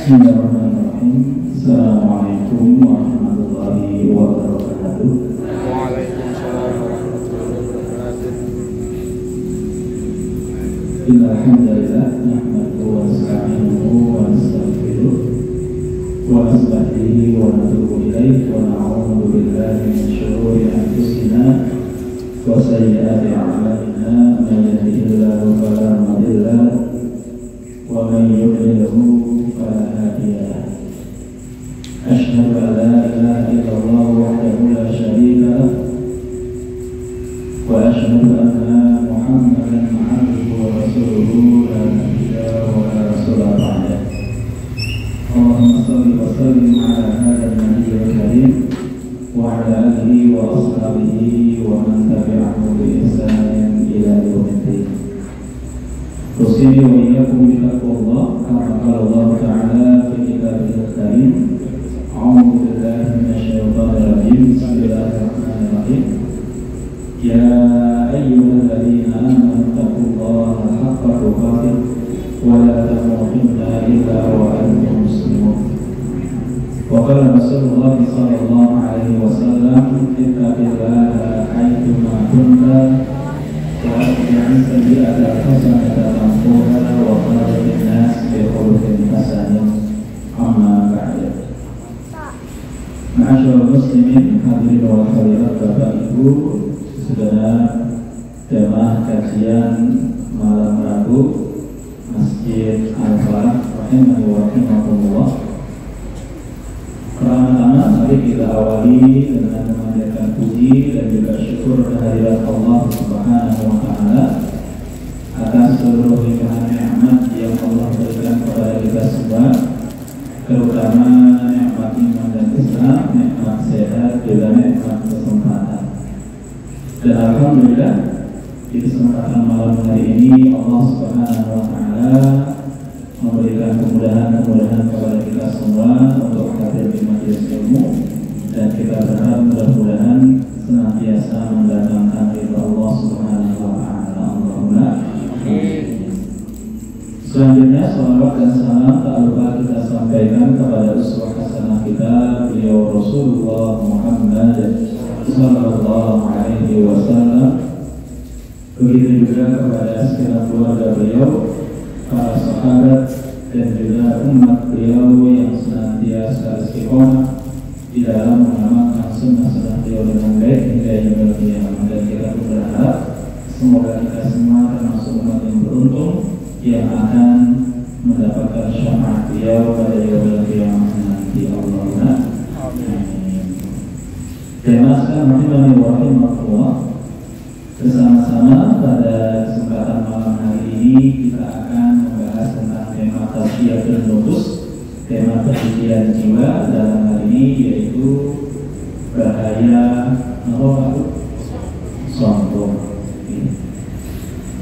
Bismillahirrahmanirrahim. Assalamualaikum warahmatullahi wabarakatuh. Waalaikumsalam warahmatullahi wabarakatuh. Innal hamdalillah nahmaduhu wa nasta'inuhu wa nastaghfiruh wa nastaghfiruh wa natubu ilaihi wa na'udzu billahi min shururi anfusina wa sayyiati a'malina. Man yahdihillahu fala mudilla lahu wa man yudlilhu fala hadiya lahu. Asyhadu an la ilaha illallah wahdahu la syarika lahu wa asyhadu anna Muhammadan abduhu wa rasuluhu la nabiyya wa la rasula ba'dahu. Allahumma shalli wa sallim ala hadzal nabiyyil karim wa ala alihi wa ashabihi wa man tabi'ahum bi ihsanin ila yaumiddin. Usini wa iyyakum bi taqwallah kama qala Allah ta'ala fi kitabihil karim. A'udzu billahi minasyaitonir rajim. Bismillahirrahmanirrahim. Ya ayyuhalladzina amanu taqullaha haqqa tuqatih wa la tamutunna illa wa antum muslimun. Wa qala Rasulullah sallallahu alaihi wasallam, ittaqillaha haitsu kunta wa atbi'is sayyi'ata hasanatan tamhuha wa khaliqin nas bi khuluqin hasanin. Amma ba'du. Ma'asyiral muslimin, hadirin wa hadirat Bapak Ibu, saudara jamaah kajian malam Rabu Masjid Al-Falah rahimani wa rahimakumullah. Pertama-tama mari kita awali dengan memanjatkan puji dan juga syukur kehadirat Allah Subhanahu wa taala atas seluruh limpahan nikmat yang Allah berikan kepada kita semua, terutama nikmat iman dan Islam, nikmat sehat, juga nikmat kesempatan. Dan alhamdulillah di kesempatan malam hari ini Allah Subhanahu wa taala memberikan kemudahan kepada kita semua untuk hadir di majelis ilmu, dan kita berharap mudah-mudahan senantiasa mendatangkan ridha Allah Subhanahu wa taala. Allahumma amin. Selanjutnya salawat dan salam tak lupa kita sampaikan kepada uswah hasanah kita, beliau Rasulullah Muhammad sallallahu alaihi wasallam. Begitu juga kepada segenap keluarga beliau, para sahabat dan juga umat beliau yang senantiasa istiqomah di dalam mengamalkan sunnah-sunnah beliau dengan baik hingga yaumil qiyamah. Dan kita berharap semoga kita semua termasuk umat yang beruntung yang akan mendapatkan syafaat beliau pada yaumil qiyamah nanti. Allahumma amin. Jemaah sekalian rahimakumullah, bersama-sama pada kesempatan malam hari ini kita akan membahas tentang tema tazkiyatun nufus, tema pensucian jiwa dalam hal ini yaitu bahaya sombong.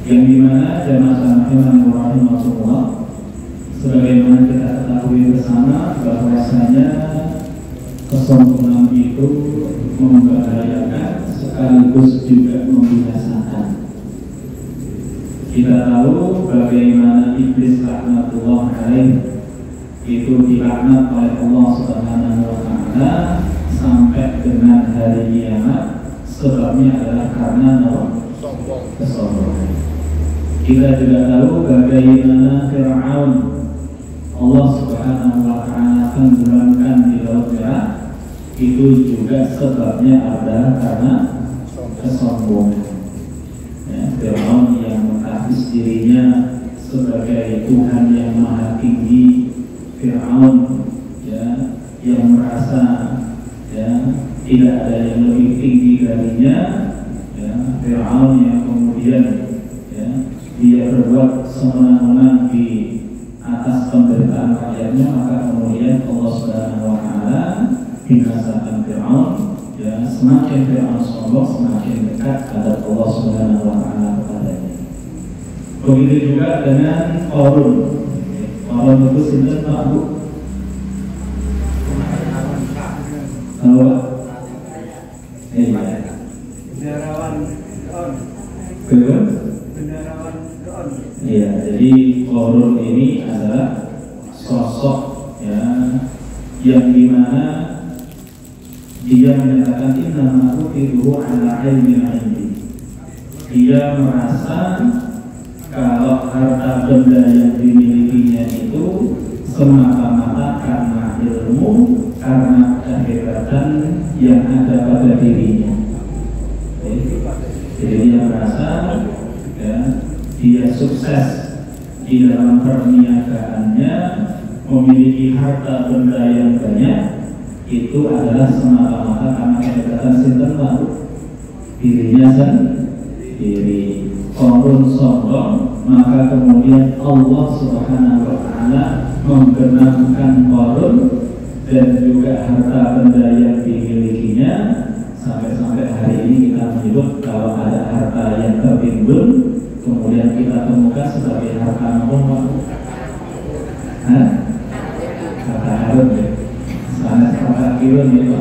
Yang dimana jemaah rahimakumullah, sebagaimana kita ketahui bersama bahwasanya kesombongan itu membahayakan sekaligus juga membinasakan. Kita tahu bagaimana iblis laknatullah alaih itu dilaknat oleh Allah Subhanahu wa taala sampai dengan hari kiamat. Sebabnya adalah karena kesombongan. Kita juga tahu bagaimana Fir'aun Allah Subhanahu wa taala tenggelamkan di Laut Merah. Itu juga sebabnya adalah karena kesombongan. Fir'aun yang mengakui dirinya sebagai Tuhan yang maha tinggi, Fir'aun yang merasa tidak ada yang lebih tinggi darinya, Fir'aun yang kemudian dia berbuat semena-mena di atas penderitaan rakyatnya, maka kemudian Allah Subhanahu wa taala binasakan Fir'aun. Semakin Fir'aun sombong, semakin dekat adab Allah Subhanahu wa taala kepadanya. Begitu juga dengan Qarun. Qarun itu sinten Pak Bu? Halo. Benderawan Fir'aun. Benderawan Fir'aun. Iya, jadi Qarun ini adalah sosok ya, yang dimana dia menyatakan inna ma'utiruhu ala ilmin indi. Dia merasa kalau harta benda yang dimilikinya itu semata-mata karena ilmu, karena kehebatan yang ada pada dirinya. Jadi dia merasa ya, dia sukses di dalam perniagaannya, memiliki harta benda yang banyak, itu adalah semata-mata karena kehebatan sinten dirinya sendiri. Korun sombong, maka kemudian Allah Subhanahu wa Ta'ala menggenapkan korun dan juga harta benda yang dimilikinya. Sampai-sampai hari ini kita menyebut kalau ada harta yang tertimbun kemudian kita temukan sebagai harta nomor harta harun ya, sangat harta kirun itu.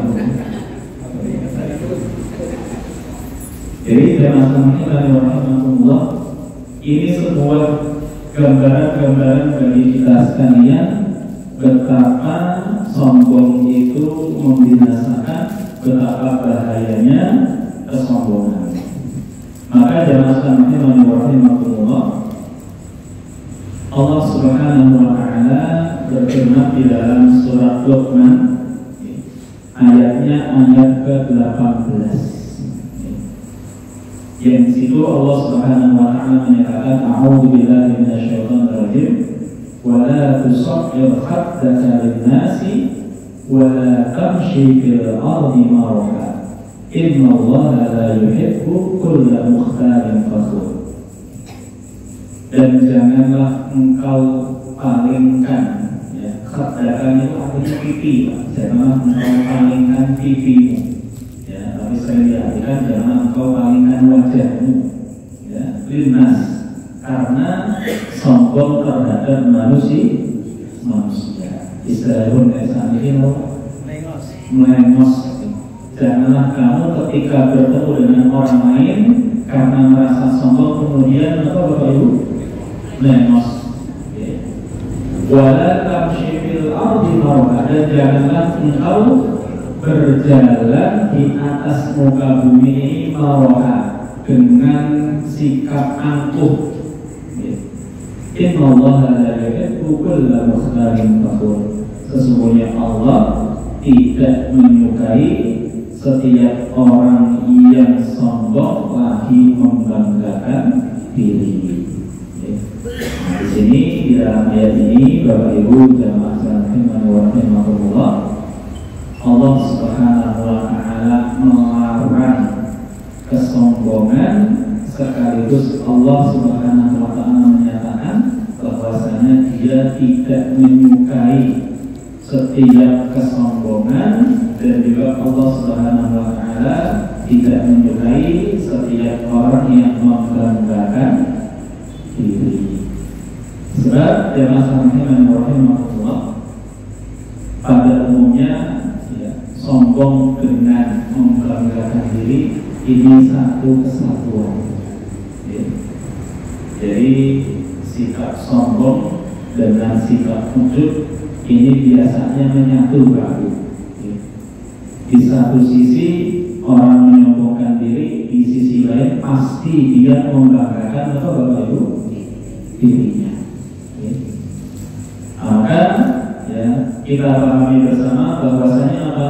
Jadi Allah, ini sebuah gambaran-gambaran bagi kita sekalian betapa sombong itu membinasakan, betapa bahayanya kesombongan. Maka jamaah rahimahullah, Allah Subhanahu wa Ta'ala berfirman di dalam surat Luqman ayatnya ayat ke-18. Yang situ Allah Subhanahu wa Ta'ala menyatakan a'udzu billahi minasyaitonir rajim wa la tusaghir khaddaka lin-nasi wa la tamshi fil ardi maraha innallaha la yuhibbu kulla mukhtalin fakhur. Dan janganlah engkau palingkan ya, khaddakan itu artinya pipi, janganlah engkau palingkan pipimu. Ya, tapi sekali diartikan jangan engkau palingkan wajahmu ya, linnas, karena sombong terhadap manusia. Istilahnya saat ini melengos. Janganlah kamu ketika bertemu dengan orang lain karena merasa sombong kemudian apa Bapak Ibu melengos. Wala tamshi fil ardi marha, dan janganlah engkau berjalan di atas muka bumi ini marha, dengan sikap angkuh. Innallaha la yuhibbu kulla mukhtalin fakhur. Sesungguhnya Allah tidak menyukai setiap orang yang sombong lagi membanggakan diri. Nah, di sini di dalam ayat ini Bapak Ibu jamaah rahimahullah, Allah Subhanahu wa Ta'ala melarang kesombongan, sekaligus Allah Subhanahu wa Ta'ala menyatakan bahwasanya Dia tidak menyukai setiap kesombongan, dan juga Allah Subhanahu wa Ta'ala tidak menyukai setiap orang yang membanggakan diri. Sebab jamaah rahimahullah, pada umumnya sombong dengan membanggakan diri ini satu kesatuan. Jadi sikap sombong dengan sikap ujub ini biasanya menyatu baru. Di satu sisi orang menyombongkan diri, di sisi lain pasti dia membanggakan atau Bapak Ibu dirinya. Maka ya, kita pahami bersama bahwasanya apa?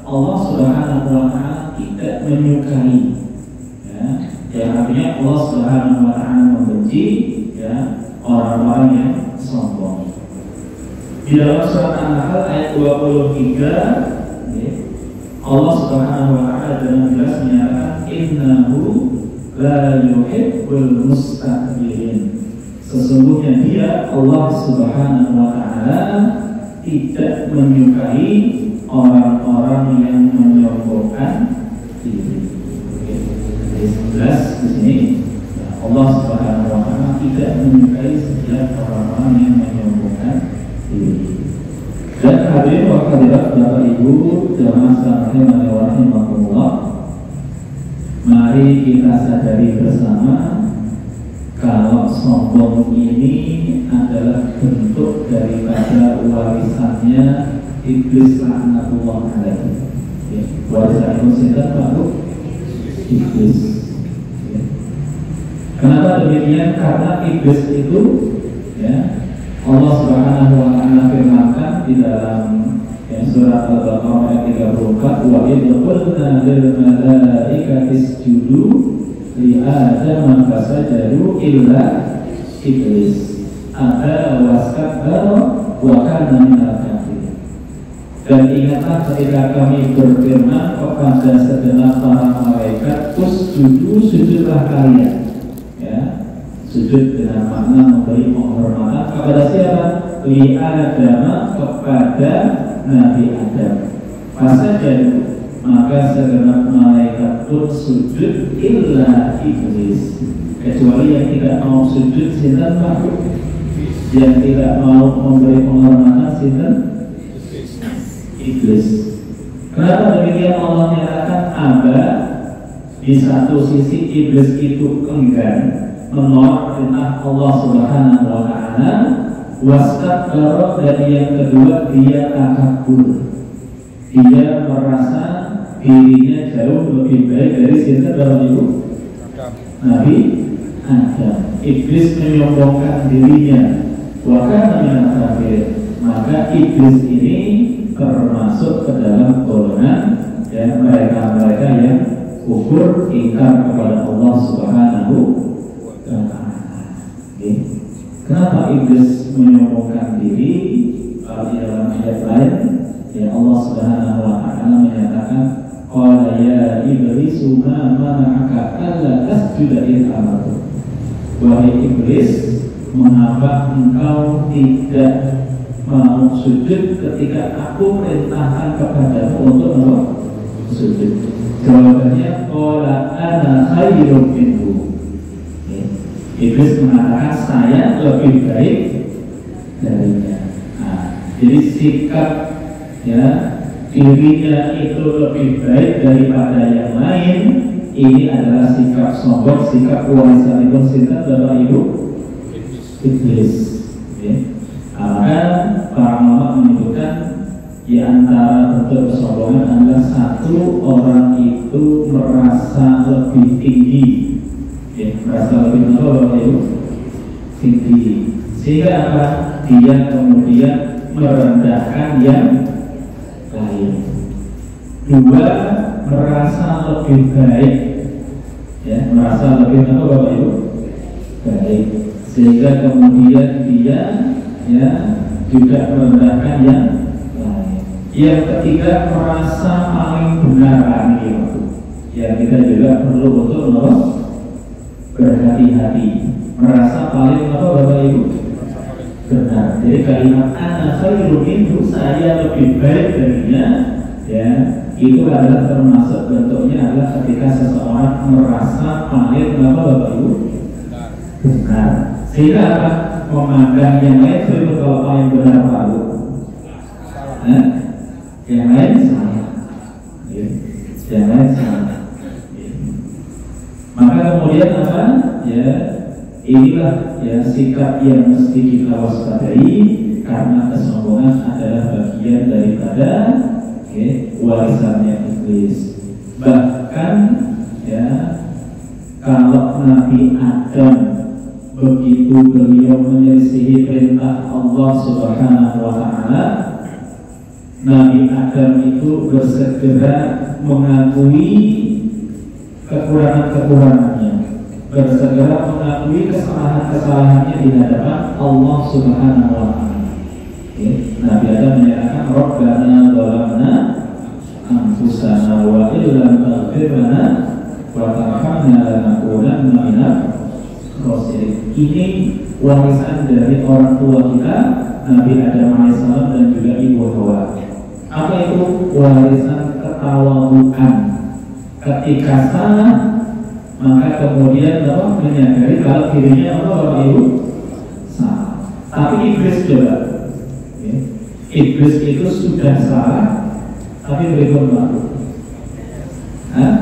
Allah Subhanahu wa Ta'ala tidak menyukai ya, artinya Allah Subhanahu wa Ta'ala membenci ya orang-orang yang sombong. Di dalam surat An-Nahl ayat 23 ya, Allah Subhanahu wa Ta'ala dengan jelas menyatakan innahu la yuhibbul mustakbirin. Sesungguhnya Dia Allah Subhanahu wa Ta'ala tidak menyukai orang-orang yang menyombongkan diri. Jelas di sini Allah Subhanahu wa Ta'ala tidak menyukai setiap orang-orang yang menyombongkan diri. Dan hadirin wa hadirat Bapak Ibu jamaah rahimahullah, mari kita sadari bersama kalau sombong ini adalah bentuk daripada warisannya iblis laknatullah alaihi. Ya, warisan itu baru iblis. Ya. Kenapa demikian? Karena iblis itu, ya, Allah Subhanahu wa taala firmankan di dalam surat Al-Baqarah ayat 34, wa idh qulna lil malaikati isjudu li Adam fasajadu illa iblis aba wastakbara wa kana minal kafirin. Dan ingatlah ketika kami berfirman kepada segenap para malaikat, usjudu, sujudlah kalian, ya, sujud dengan makna memberi penghormatan kepada siapa? Li Adam, kepada Nabi Adam. Fasajadu, maka segenap malaikat pun sujud illa iblis, kecuali yang tidak mau sujud sinten Pak? Yang tidak mau memberi penghormatan sinten? Iblis. Kenapa demikian? Allah nyatakan aba. Di satu sisi iblis itu enggan menolak perintah Allah Subhanahu wa taala, wastakbara, dan yang kedua dia takabur. Dia merasa dirinya jauh lebih baik dari sinten Bapak Ibu? Nabi Adam. Iblis menyombongkan dirinya, wa kana minal kafirin. Maka iblis ini termasuk ke dalam golongan dan mereka-mereka yang kufur, ingkar kepada Allah Subhanahu wa taala. Kenapa iblis menyombongkan diri? Kalau di dalam ayat lain, ya, Allah Subhanahu wa taala menyatakan, qala ya iblisu ma mana'aka alla tasjuda idh amartu. Wahai iblis, mengapa engkau tidak mau sujud ketika aku perintahkan kepadamu untuk sujud? Jawabannya, qala ana khairun minhu. Iblis mengatakan saya lebih baik darinya. Nah, jadi sikap, ya, dirinya itu lebih baik daripada yang lain, ini adalah sikap sombong, sikap warisan itu sinten Bapak Ibu? Iblis. Ya. Maka para ulama menyebutkan di antara bentuk kesombongan adalah satu, orang itu merasa lebih tinggi, ya, merasa lebih tinggi, sehingga apa? Dia kemudian merendahkan yang lain. Dua, merasa lebih baik, ya, merasa lebih Bapak Ibu? Baik, sehingga kemudian dia, ya, juga merendahkan yang lain. Yang ketiga, merasa paling benar. Ya, kita juga perlu untuk berhati-hati, merasa paling Bapak Ibu? Benar. Jadi kalimat ana khairun minhu, saya lebih baik darinya, ya, itu adalah termasuk bentuknya adalah ketika seseorang merasa paling Bapak Ibu? Benar. Sehingga apa? Memandang yang lain itu kalau paling benar Pak Bu, yang lain salah, ya. Yang lain salah, ya. Maka kemudian apa? Ya, inilah, ya, sikap yang mesti kita waspadai, karena kesombongan adalah bagian daripada, okay, warisannya iblis. Bahkan, ya, kalau Nabi Adam begitu beliau menyelisihi perintah Allah Subhanahu wa taala, Nabi Adam itu bersegera mengakui kekurangan-kekurangannya, bersegera mengakui kesalahan-kesalahannya di hadapan Allah Subhanahu wa taala. Nabi Adam menyatakan, Rabbana zalamna anfusana wa illam taghfir lana wa tarhamna lanakunanna minal khasirin. Ini warisan dari orang tua kita, Nabi Adam alaihissalam dan juga Ibu Hawa. Apa itu? Warisan ketawaduan. Ketika salah, maka kemudian menyadari kalau dirinya Bapak Ibu salah. Tapi iblis coba, ya. Iblis itu sudah salah, tapi berikut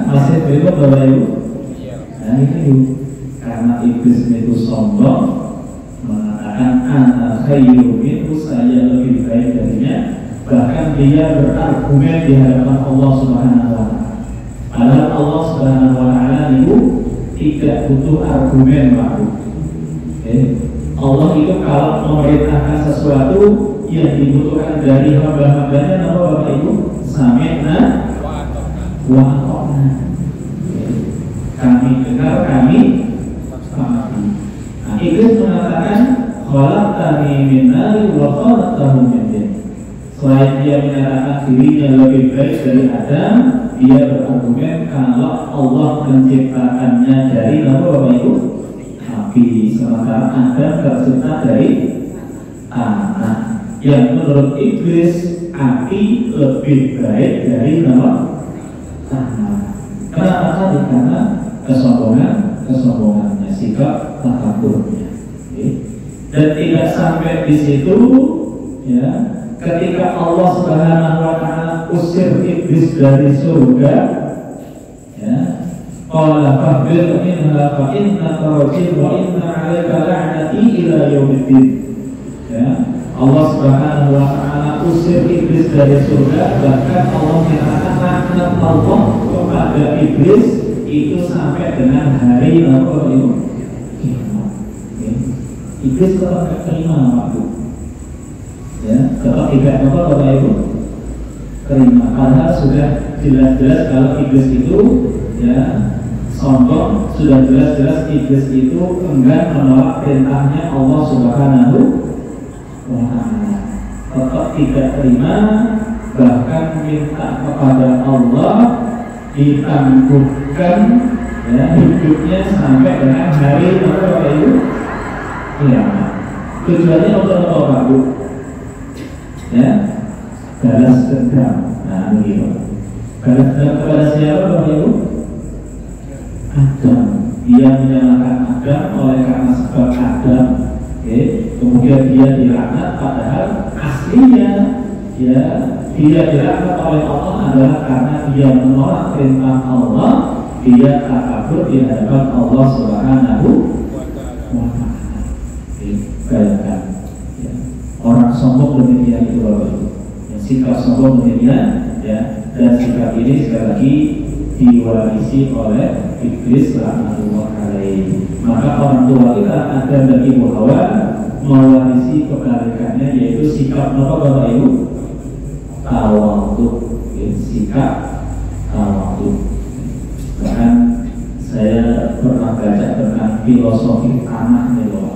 masih berikut Bapak Ibu. Nah itu, karena iblis itu sombong, mengatakan ana khairu minhu, saya lebih baik darinya. Bahkan dia berargumen di hadapan Allah Subhanahu wa taala. Padahal Allah Subhanahu wa taala itu tidak butuh argumen, Pak. Allah itu kalau memerintahkan sesuatu yang dibutuhkan dari hamba-hambanya, nama Bapak Ibu, sami'na wa ata'na. Kami dengar, kami taati. Nah, Iblis mengatakan khalaqtani min nar wa khalaqtahu min tin. Selain dia menyatakan dirinya lebih baik dari Adam, dia berargumen kalau Allah menciptakannya dari apa Bapak Ibu? Api. Sementara Adam tercipta dari tanah. Yang menurut Iblis api lebih baik dari apa? Tanah. Kenapa tadi? Karena kesombongannya, sikap takaburnya. Dan tidak sampai di situ, ya. Ketika Allah Subhanahu wa taala usir iblis dari surga, ya, qala fahbil minha fa innaka rajim wa inna 'alaika la'nati ila yaumiddin. Ya, Allah Subhanahu wa taala usir iblis dari surga, bahkan Allah menyatakan laknat Allah kepada iblis itu sampai dengan hari apa itu? Iblis tetap terima waktu. Ya, tetap tidak apa Bapak Ibu terima. Padahal sudah jelas-jelas kalau iblis itu, ya, sombong, sudah jelas-jelas iblis itu enggan menolak perintahnya Allah Subhanahu wa taala. Tetap tidak terima, bahkan minta kepada Allah ditangguhkan, ya, hidupnya sampai dengan hari apa Bapak Ibu? Ya, tujuannya untuk apa Bu? Ya, balas dendam. Nah, begitu. Balas dendam kepada siapa Bapak Ibu? Adam. Dia menyalahkan Adam oleh karena sebab Adam. Kemudian dia dilaknat, padahal aslinya, ya, dia dilaknat oleh Allah adalah karena dia menolak perintah Allah, dia takabur di hadapan Allah Subhanahu wa taala. Bayangkan. Orang sombong demikian itu Bapak Ibu. Yang sikap sombong demikian, ya, dan sikap ini sekali lagi diwarisi oleh iblis laknatullah alaihi. Maka orang tua kita Adam dan Ibu Hawa mewarisi kebalikannya, yaitu sikap apa Bapak Ibu? Tawadhu. Sikap tawadhu. Bahkan saya pernah baca tentang filosofi tanah nih Bapak.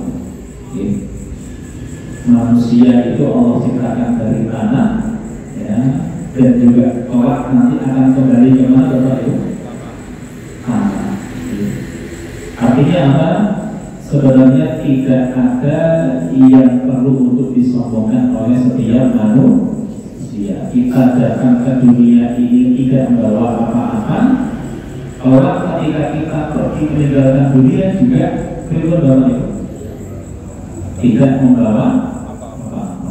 Manusia itu Allah ciptakan dari tanah, ya, dan juga kelak nanti akan kembali ke mana Bapak Ibu? Tanah. Artinya apa? Sebenarnya tidak ada yang perlu untuk disombongkan oleh setiap manusia. Kita datang ke dunia ini tidak membawa apa-apa. Kelak ketika kita pergi meninggalkan dunia juga bagaimana Bapak Ibu? Tidak membawa apa-apa.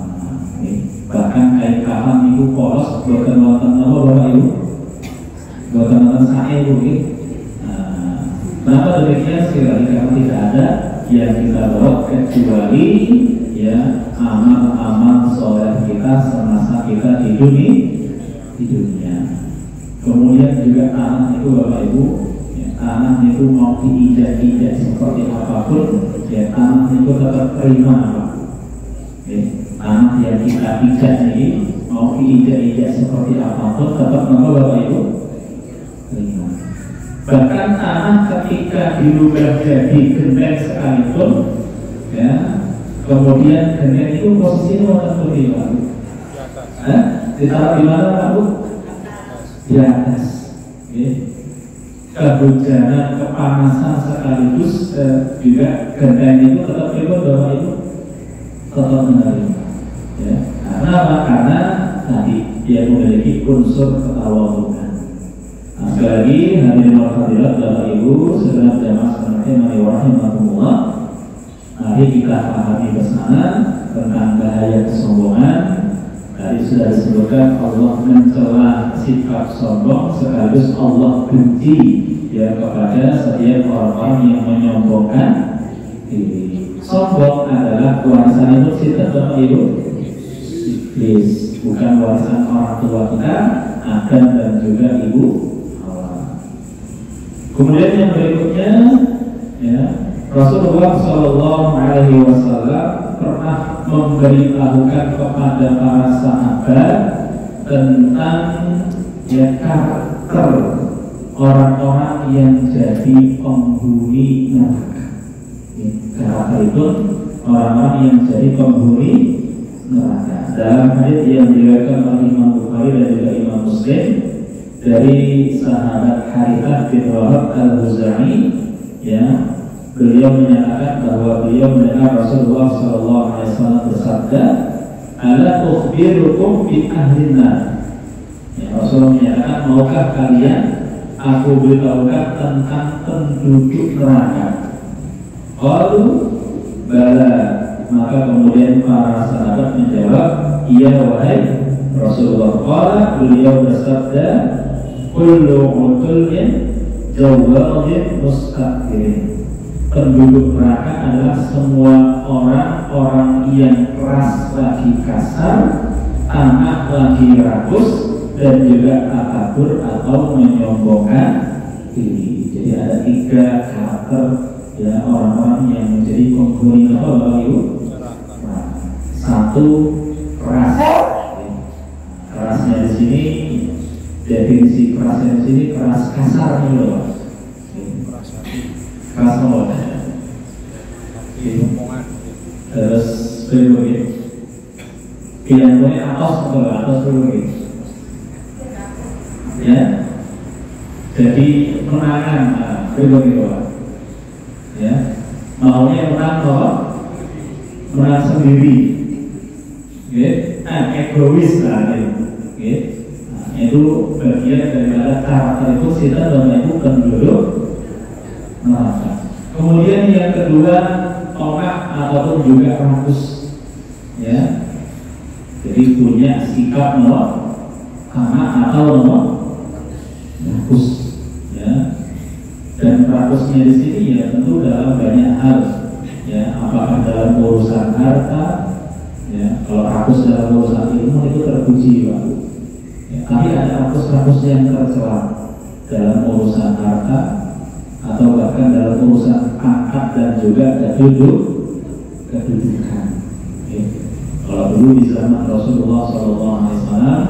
Bahkan kain kafan itu polos, bukan wonten apa Bapak Ibu? Bukan wonten sae Bu. Kenapa demikian? Sekali karena tidak ada yang kita bawa kecuali, ya, amal-amal soleh kita semasa kita di dunia. Kemudian juga tanah itu Bapak Ibu, ya, tanah itu mau diinjak-injak seperti apapun, ya, tanah itu tetap terima Pak. Tanah yang kita injak ini mau diinjak-injak seperti apapun tetap Bapak Ibu terima. Bahkan tanah ketika dirubah jadi genteng sekalipun, ya, kemudian genteng itu posisinya seperti apa? Ditaruh di mana Pak Bu? Di atas. Kehujanan, kepanasan sekaligus, juga genteng itu tetap Bapak Ibu tetap menerima. Ya. Karena apa? Karena tadi dia memiliki unsur ketawadhuan. Nah, sekali lagi hadirin wal hadirat Bapak Ibu segenap jamaah sekalian rahimahumullah, mari kita pahami bersama tentang bahaya kesombongan. Tadi sudah disebutkan Allah mencela sikap sombong, sekaligus Allah benci ya kepada setiap orang-orang yang menyombongkan diri. Sombong adalah warisan itu kita Bapak Ibu iblis, bukan warisan orang tua kita, Adam dan juga Ibu Hawa. Kemudian yang berikutnya, ya, Rasulullah Shallallahu Alaihi Wasallam pernah memberitahukan kepada para sahabat tentang ya karakter orang-orang yang jadi penghuni neraka. Karakter itu orang-orang yang jadi penghuni neraka. Dalam hadis yang diriwayatkan oleh Imam Bukhari dan juga Imam Muslim dari sahabat Harithah bin Wahab al-Huzai, ya, beliau menyatakan bahwa beliau mendengar Rasulullah SAW bersabda, "Ala ukhbirukum bi ahlin nar." Ya, Rasulullah menyatakan, maukah kalian aku beritahukan tentang penduduk neraka? Qalu bala. Maka kemudian para sahabat menjawab, iya wahai Rasulullah. Qala, beliau bersabda, kullu utulin jawadin mustakbirin. Penduduk neraka adalah semua orang-orang yang keras lagi kasar, tamak lagi rakus, dan juga takabur atau menyombongkan diri. Jadi ada 3 karakter, ya, orang-orang yang menjadi penghuni apa Bapak Ibu? Satu, keras. Kerasnya di sini, definisi kerasnya di sini keras kasar nih loh. Keras banget. Terus berikutnya, pilihannya atas berikutnya. Ya, jadi menangan berikutnya. Ya, maunya menang apa? Menang sendiri. Egois lah, itu bagian daripada karakter itu kita dalam itu penduduk neraka. Kemudian yang kedua, tomak ataupun juga rakus, ya. Jadi punya sikap tamak atau rakus, ya. Dan rakusnya di sini ya tentu dalam banyak hal, ya, apakah dalam urusan harta, ya, kalau rakus dalam urusan ilmu itu terpuji Pak. Ya, tapi ada rakus-rakus yang tercela dalam urusan harta atau bahkan dalam urusan pangkat dan juga kedudukan. Ya. Kalau dulu di zaman Rasulullah SAW,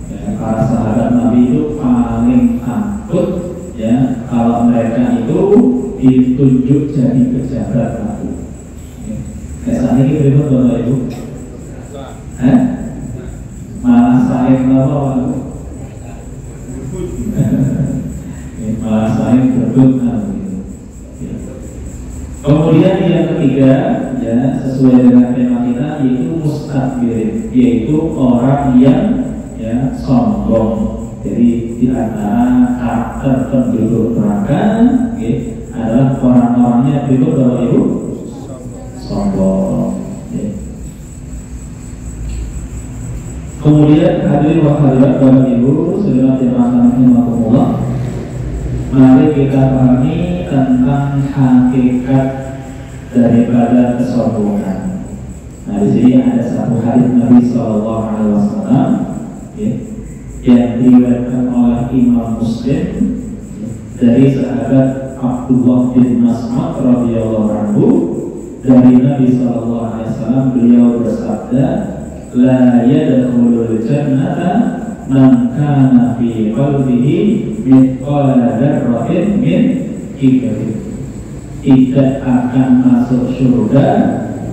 ya, para sahabat Nabi itu paling takut, ya, kalau mereka itu ditunjuk jadi pejabat Nabi. Kayak saat ini berikut Bapak Ibu, malah saya kenapa malah saya berbut. Kemudian yang ketiga, ya, sesuai dengan tema kita, yaitu mustakbirin, yaitu orang yang, ya, sombong. Jadi di antara karakter penduduk neraka, okay, adalah orang-orangnya berikut Bapak Ibu, sombong. Okay. Kemudian hadirin wa hadirat Bapak Ibu, sebagaimana jemaah rahimakumullah, mari kita pahami tentang hakikat daripada kesombongan. Nah, di sini ada satu hadis Nabi SAW, ya, yang diriwayatkan oleh Imam Muslim dari sahabat Abdullah bin Mas'ud radhiyallahu anhu, dari Nabi SAW, beliau bersabda, la yadkhulul jannata man kana fi qalbihi mithqala dzarratin min kibrin. Tidak akan masuk surga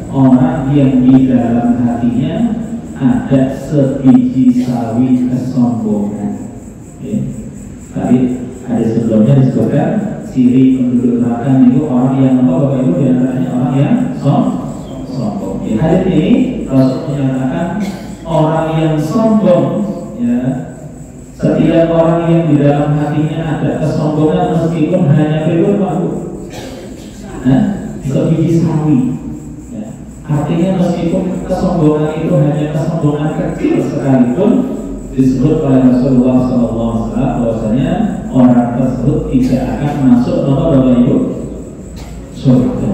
orang yang di dalam hatinya ada sebiji sawi kesombongan. Ya. Tadi ada sebelumnya disebutkan ciri penduduk neraka itu orang yang apa Bapak Ibu, diantaranya orang yang sombong. Ya, hadis ini Rasul menyatakan orang yang sombong, ya, setiap orang yang di dalam hatinya ada kesombongan meskipun hanya berapa Bu? Sebiji sawi. Artinya meskipun kesombongan itu hanya kesombongan kecil sekalipun, disebut oleh Rasulullah SAW bahwasanya orang tersebut tidak akan masuk neraka Bapak Ibu surga.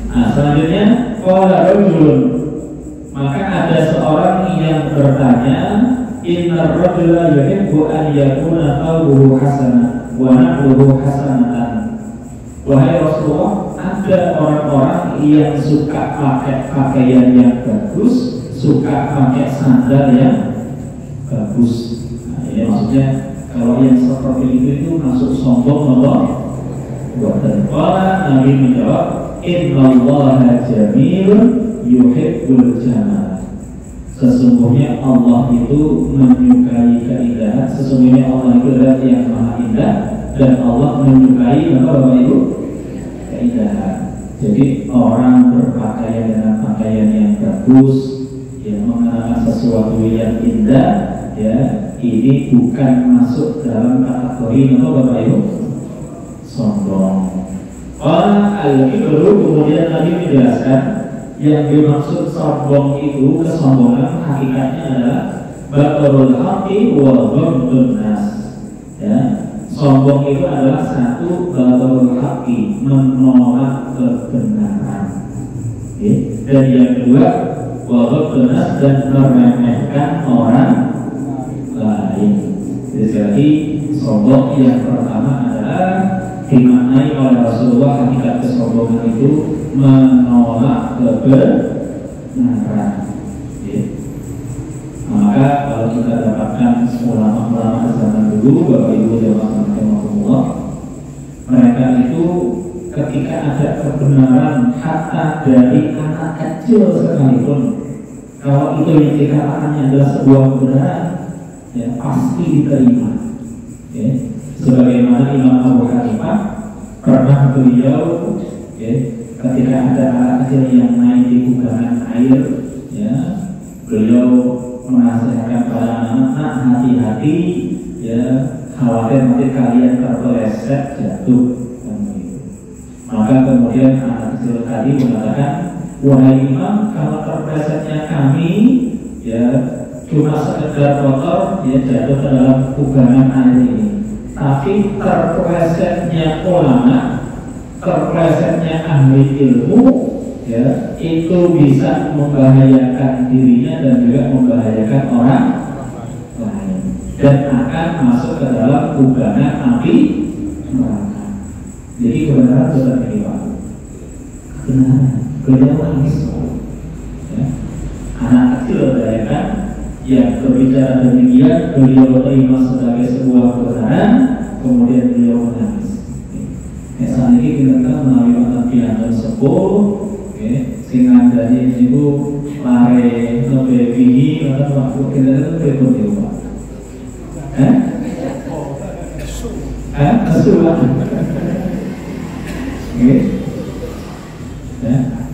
Nah, selanjutnya qala rajulun, maka ada seorang yang bertanya, innar rajula yuhibbu an yakuna qalbuhu hasanah wa naqluhu hasanatan. Wahai Rasulullah, ada orang-orang yang suka pakai pakaian yang bagus, suka pakai sandal yang bagus. Nah, ini maksudnya kalau yang seperti itu masuk sombong Allah. Buatan Nabi menjawab, innallaha jamilun yuhibbul jamal. Sesungguhnya Allah itu menyukai keindahan. Sesungguhnya Allah itu adalah yang maha indah, dan Allah menyukai apa Bapak Ibu? Keindahan. Jadi orang berpakaian dengan pakaian yang bagus, yang mengenakan sesuatu yang indah, ya, ini bukan masuk dalam kategori apa Bapak Ibu? Sombong. Al-kibru, kemudian Nabi menjelaskan yang dimaksud sombong itu, kesombongan hakikatnya adalah batrul haqqi wa ghamdun nas. Ya, sombong itu adalah satu, batrul haqqi, menolak kebenaran. Dan yang kedua, wa ghamdun nas, dan meremehkan orang lain. Jadi sombong yang pertama adalah dimaknai oleh Rasulullah, hakikat kesombongan itu menolak kebenaran. Maka kalau kita dapatkan ulama-ulama zaman dulu, Bapak Ibu jamaah rahimakumullah, mereka itu ketika ada kebenaran hatta dari anak kecil sekalipun, kalau itu yang dikatakannya adalah sebuah kebenaran, ya pasti diterima. Ya. Sebagaimana Imam Abu Hanifah pernah beliau, ya, ketika ada anak kecil yang main di kubangan air, ya, beliau menasihatkan pada anak-anak, hati-hati, ya, khawatir nanti kalian terpeleset jatuh. Maka kemudian anak kecil tadi mengatakan, wahai Imam, kalau terpelesetnya kami, ya, cuma sekedar kotor, ya, jatuh ke dalam kubangan air ini. Tapi terpelesetnya ulama, terpelesetnya ahli ilmu, ya, itu bisa membahayakan dirinya dan juga membahayakan orang lain, dan akan masuk ke dalam kubangan api neraka. Jadi kebenaran bukan ini Pak, kebenaran ya. Anak kecil kan yang berbicara demikian, beliau terima sebagai sebuah kebenaran, kemudian beliau menangis. Saat ini kita melalui latihan sepuh, sehingga dari itu lari lebih atau waktu kita itu berikut Pak. Kesulitan.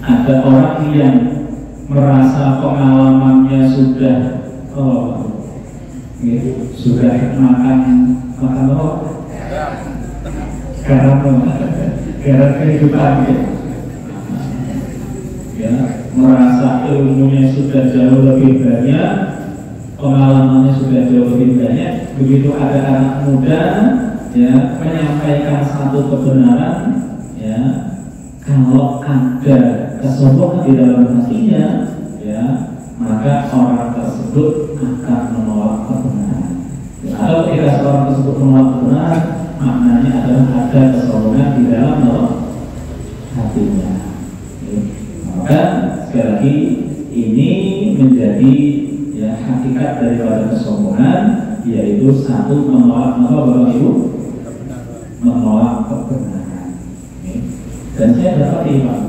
Ada orang yang merasa pengalamannya sudah sudah makan apa? Garam kehidupan, ya, merasa ilmunya sudah jauh lebih banyak, pengalamannya sudah jauh lebih banyak. Begitu ada anak muda, ya, menyampaikan satu kebenaran, ya, kalau ada kesombongan di dalam hatinya, ya, maka orang tersebut akan menolak kebenaran. Atau ketika seorang tersebut menolak kebenaran, maknanya adalah ada kesombongan di dalam hatinya. Maka sekali lagi ini menjadi, ya, hakikat daripada kesombongan, yaitu satu, menolak apa Bapak Ibu? Menolak kebenaran. Dan saya dapat Pak,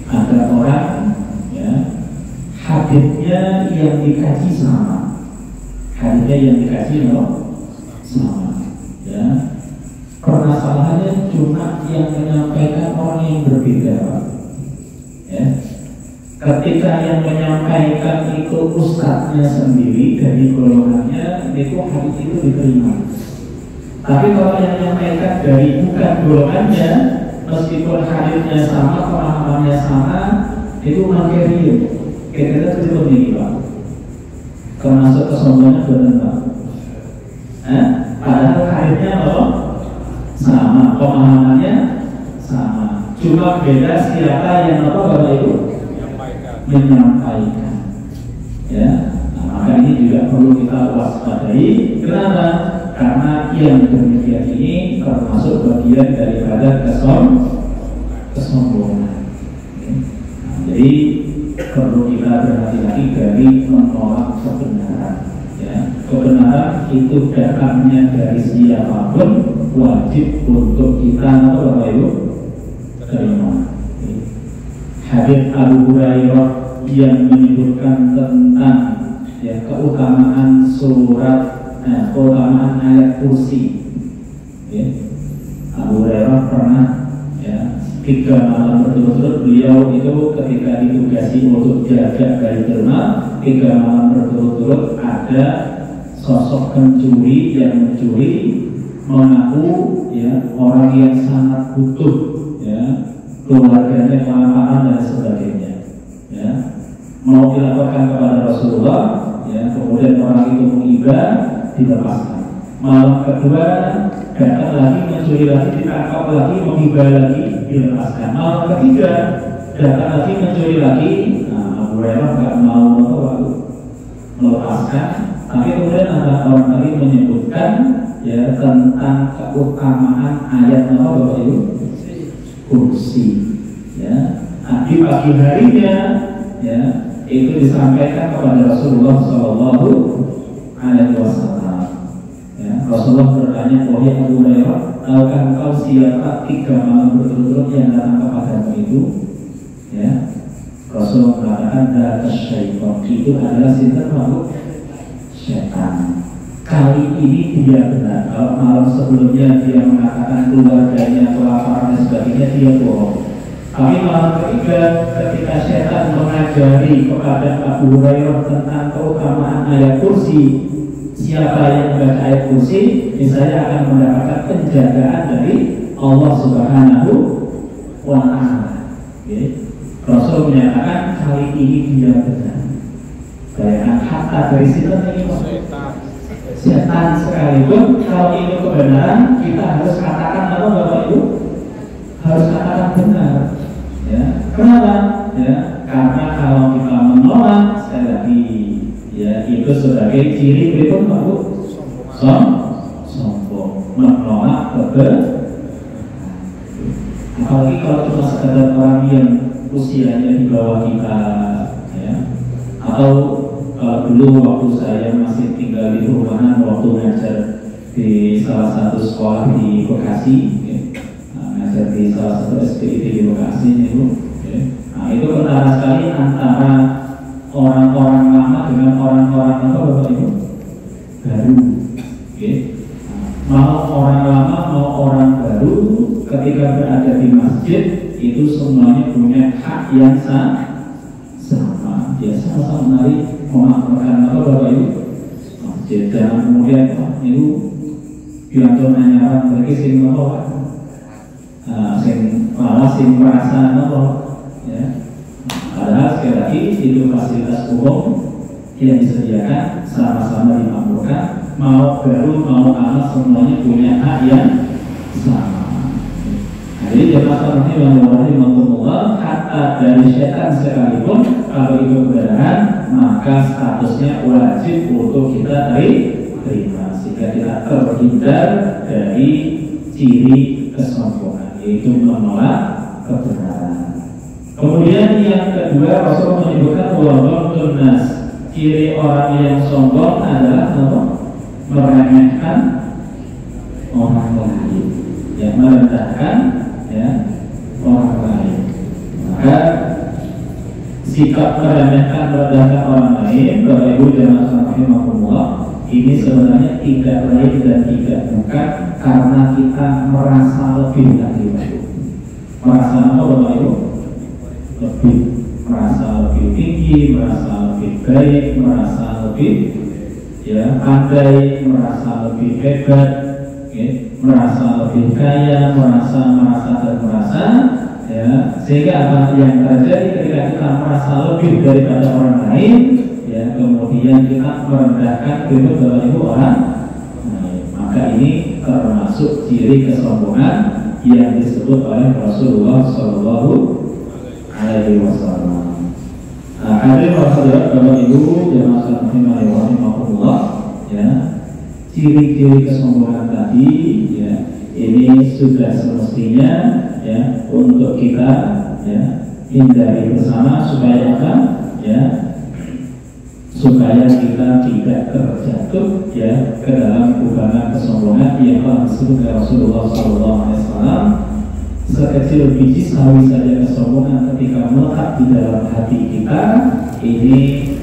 ada orang, ya, hadisnya yang dikaji sama, hadisnya yang dikaji sama, ya, permasalahannya cuma yang menyampaikan orang yang berbeda, Pak. Ya, ketika yang menyampaikan itu ustadznya sendiri dari golongannya, itu hadis itu diterima. Tapi kalau yang menyampaikan dari bukan golongannya, meskipun hadisnya sama, pemahamannya sama, itu material. Kita seperti ini Pak. termasuk kesombongan benar. Padahal karirnya apa? Sama, pemahamannya sama. Cuma beda siapa yang apa Bapak Ibu? Menyampaikan. Ya, nah, maka ini juga perlu kita waspadai. Kenapa? Karena yang demikian ini termasuk bagian daripada kesombongan. Nah, jadi perlu kita berhati-hati dari menolak kebenaran. Ya, kebenaran itu datangnya dari siapapun, wajib untuk kita apa Bapak Ibu? Terima. Hadits Abu Hurairah yang menyebutkan tentang ya keutamaan keutamaan ayat kursi. Ya. Abu Hurairah pernah ya 3 malam berturut-turut beliau itu ketika ditugasi untuk jaga Baitul Mal, 3 malam berturut-turut ada sosok pencuri yang mencuri mengaku ya orang yang sangat butuh ya, keluarganya kelaparan dan sebagainya ya, mau dilaporkan kepada Rasulullah ya, kemudian orang itu mengiba, dilepaskan. Malam kedua datang lagi, mencuri lagi, ditangkap lagi, mengiba lagi, dilepaskan. Malam ketiga datang lagi, mencuri lagi. Nah, Abu Hurairah nggak mau melepaskan, tapi kemudian ada orang lagi menyebutkan ya tentang keutamaan ayat apa Bapak Ibu? Kursi. Ya, nah, di pagi harinya ya itu disampaikan kepada Rasulullah Shallallahu Alaihi Wasallam. Ya, Rasulullah bertanya, wahai Abu Hurairah, tahukah engkau siapa 3 malam berturut-turut yang datang kepadamu itu? Ya, Rasulullah mengatakan data syaitan, itu adalah sinten makhluk setan. Kali ini dia benar. Kalau malam sebelumnya dia mengatakan keluarganya kelaparan dan sebagainya, dia bohong. Tapi malam ketiga ketika setan mengajari kepada Abu Hurairah tentang keutamaan ayat kursi, siapa yang membaca ayat kursi, misalnya akan mendapatkan penjagaan dari Allah Subhanahu wa Ta'ala. Rasul menyatakan kali ini dia benar. Bayangkan kata dari situ ini setan sekalipun kalau ini kebenaran kita harus katakan apa Bapak Ibu? Harus katakan benar. Ya, kenapa? Ya, karena kalau kita menolak sekali lagi, ya itu sebagai ciri berikut Bapak Ibu. Sombong, menolak kebenaran. Apalagi kalau cuma sekedar orang yang usianya di bawah kita, ya, atau kalau dulu waktu saya masih tinggal di perumahan, waktu ngajar di salah satu sekolah di Bekasi, ya. Ngajar di salah satu SPID di Bekasi itu, ya. Nah itu ketara sekali antara orang-orang lama dengan orang-orang apa Bapak Ibu? Baru, ya. Mau orang lama mau orang baru ketika berada di masjid itu semuanya punya hak yang sama. Ya sama-sama mari memamerkan apa Bapak Ibu? Masjid. Jangan kemudian itu bilang nyaran bagi sing apa? Sing malah sing merasa apa? Ya. Padahal sekali lagi itu fasilitas umum yang disediakan sama-sama dimakmurkan. Mau baru mau lama semuanya punya hak yang sama. Jadi jemaah rahimahullah, kata dari setan sekalipun kalau itu kebenaran maka statusnya wajib untuk kita terima sehingga kita terhindar dari ciri kesombongan, yaitu menolak kebenaran. Kemudian yang kedua Rasul menyebutkan wabah nas, ciri orang yang sombong adalah apa? Meremehkan orang lain, yang merendahkan ya orang lain. Maka sikap meremehkan merendahkan orang lain, Bapak Ibu jemaah rahimahumullah, ini sebenarnya tidak lain dan tidak bukan karena kita merasa lebih dari itu. Merasa apa Bapak Ibu? Lebih, merasa lebih tinggi, merasa lebih baik, merasa lebih ya pandai, merasa lebih hebat, okay, merasa lebih kaya, merasa ya, sehingga apa yang terjadi ketika kita merasa lebih daripada orang lain ya, kemudian kemudian kita merendahkan kedua Bapak Ibu orang, maka ini termasuk ciri kesombongan yang disebut oleh Rasulullah Shallallahu Alaihi Wasallam. Hadirin hadirat Bapak Ibu jemaah sekalian rahimahullah, ya, ciri-ciri kesombongan tadi, ya, ini sudah semestinya, ya, untuk kita, ya, hindari bersama supaya apa, ya, supaya kita tidak terjatuh, ya, ke dalam kubangan kesombongan yang telah disebut oleh Rasulullah SAW. Sekecil biji sawi saja kesombongan ketika melekat di dalam hati kita, ini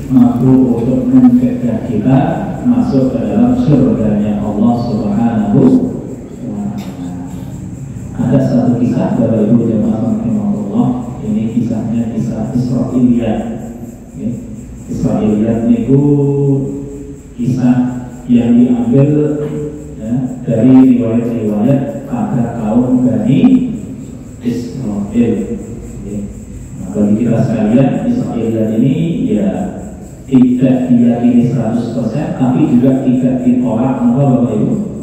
mampu untuk mencegah kita masuk ke dalam surganya Allah Subhanahu wa Ta'ala. Ada satu kisah Bapak Ibu jemaah rahimahullah, ini kisahnya kisah Israiliyat. Israiliyat itu kisah yang diambil, ya, dari riwayat-riwayat pada kaum Bani Israel. Nah, bagi kita sekalian, Israiliyat ini ya tidak diyakini 100%, tapi juga tidak ditolak Bapak Ibu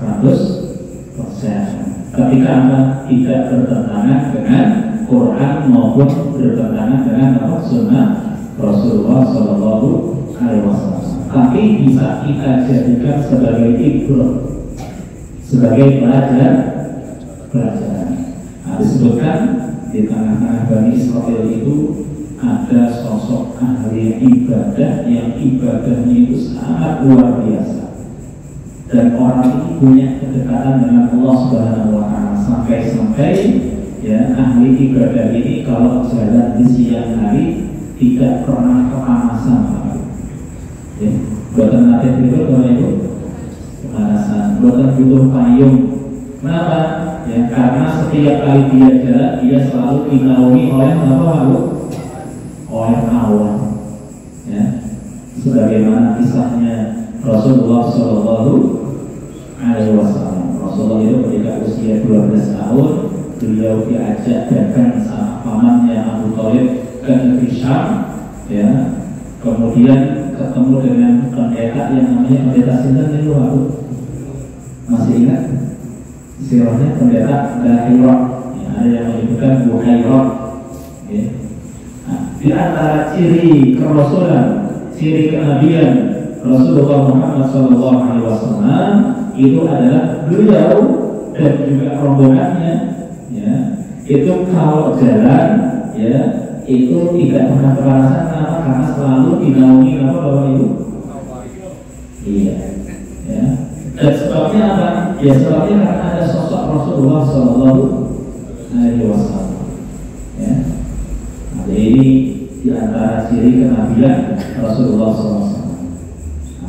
100%. Ketika Anda tidak bertentangan dengan Quran maupun bertentangan dengan Sunnah Rasulullah Shallallahu Alaihi Wasallam, tapi bisa kita jadikan sebagai ibrah, sebagai pelajaran. Nah, disebutkan di tengah-tengah Bani Israel itu ada sosok ahli ibadah yang ibadahnya itu sangat luar biasa, dan orang ini punya kedekatan dengan Allah Subhanahu Wa Taala sampai-sampai, ya, ahli ibadah ini kalau jalan di siang hari tidak pernah kepanasan, ya. Buatan nanti itu kalau itu kepanasan, buatan butuh payung. Kenapa? Ya, karena setiap kali dia jalan, dia selalu dinaungi oleh oleh awan, ya. Sebagaimana kisahnya Rasulullah Shallallahu Alaihi Wasallam. Rasulullah itu ketika usia 12 tahun, beliau diajak dagang sama pamannya Abu Thalib ke negeri Syam, ya. Kemudian ketemu dengan pendeta yang namanya pendeta Sinten itu, aku masih ingat sirahnya pendeta Dahirah, ya, ada yang menyebutkan Buhairah, ya. Nah, di antara ciri kerasulan, ciri kenabian Rasulullah Muhammad SAW itu adalah beliau dan juga rombongannya, ya, itu kalau jalan, ya, itu tidak pernah kepanasan. Kenapa? Karena selalu dinaungi apa Bapak Ibu? Iya, ya. Dan sebabnya apa? Ya sebabnya karena ada sosok Rasulullah Shallallahu Alaihi Wasallam, ya. Nah, ini di antara ciri kenabian Rasulullah SAW.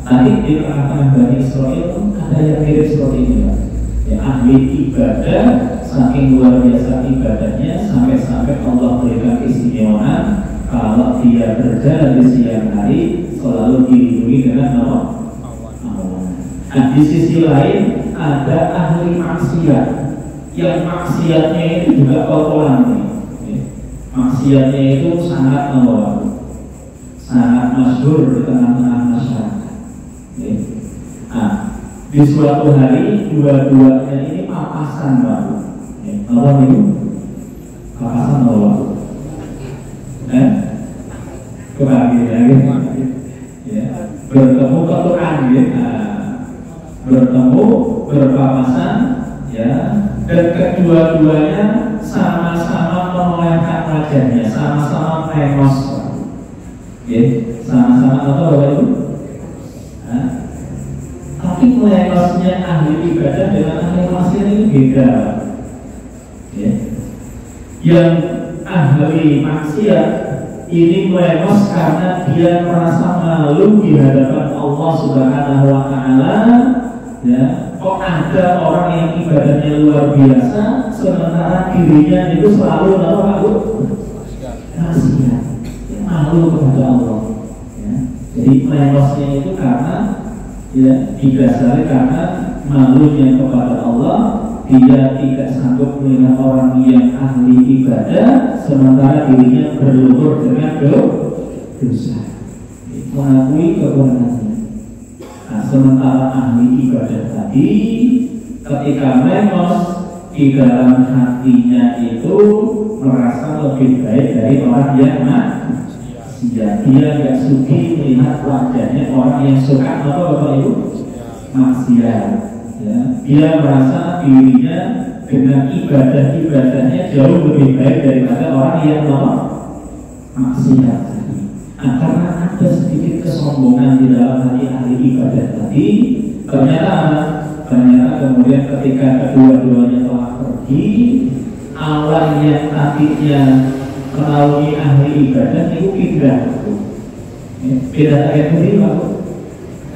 Tadi di tengah-tengah Bani Israel ada yang mirip seperti ini, Pak. Ya, ahli ibadah, saking luar biasa ibadahnya sampai-sampai Allah berikan keistimewaan kalau dia berjalan di siang hari selalu dilindungi dengan awan. Nah, di sisi lain ada ahli maksiat yang maksiatnya itu juga kotoran, nih. Maksiatnya itu sangat sangat masyhur di tengah-tengah masyarakat. Nah, di suatu hari dua-duanya ini papasan, Pak. Apa itu? Papasan apa? Kembali lagi, ya. Bertemu ketukan, ya. Bertemu berpapasan, ya. Dan kedua-duanya sama-sama menolehkan wajahnya, sama-sama mengos, ya. Sama-sama apa Bapak Ibu? Tapi melengosnya ahli ibadah dengan ahli maksiat ini beda, ya. Yang ahli maksiat ini melengos karena dia merasa malu di hadapan Allah Subhanahu Wa Taala, ya. Kok ada orang yang ibadahnya luar biasa sementara dirinya itu selalu maksiat, malu kepada Allah, ya. Jadi melengosnya itu karena, ya, didasari karena malunya kepada Allah. Dia tidak sanggup melihat orang yang ahli ibadah sementara dirinya berlumur dengan dosa. mengakui kekurangannya. Nah, sementara ahli ibadah tadi ketika memos di dalam hatinya itu merasa lebih baik dari orang yang maksiat. Dia nggak suki melihat wajahnya orang yang suka apa Bapak Ibu maksiat. Ya. Dia merasa dirinya dengan ibadah-ibadahnya jauh lebih baik daripada orang yang maksiat. Nah, karena ada sedikit kesombongan di dalam hati ahli ibadah tadi, ternyata kemudian ketika kedua-duanya telah pergi, awan yang tadinya menaungi ahli ibadah itu pindah. Pindah kayak begini Pak.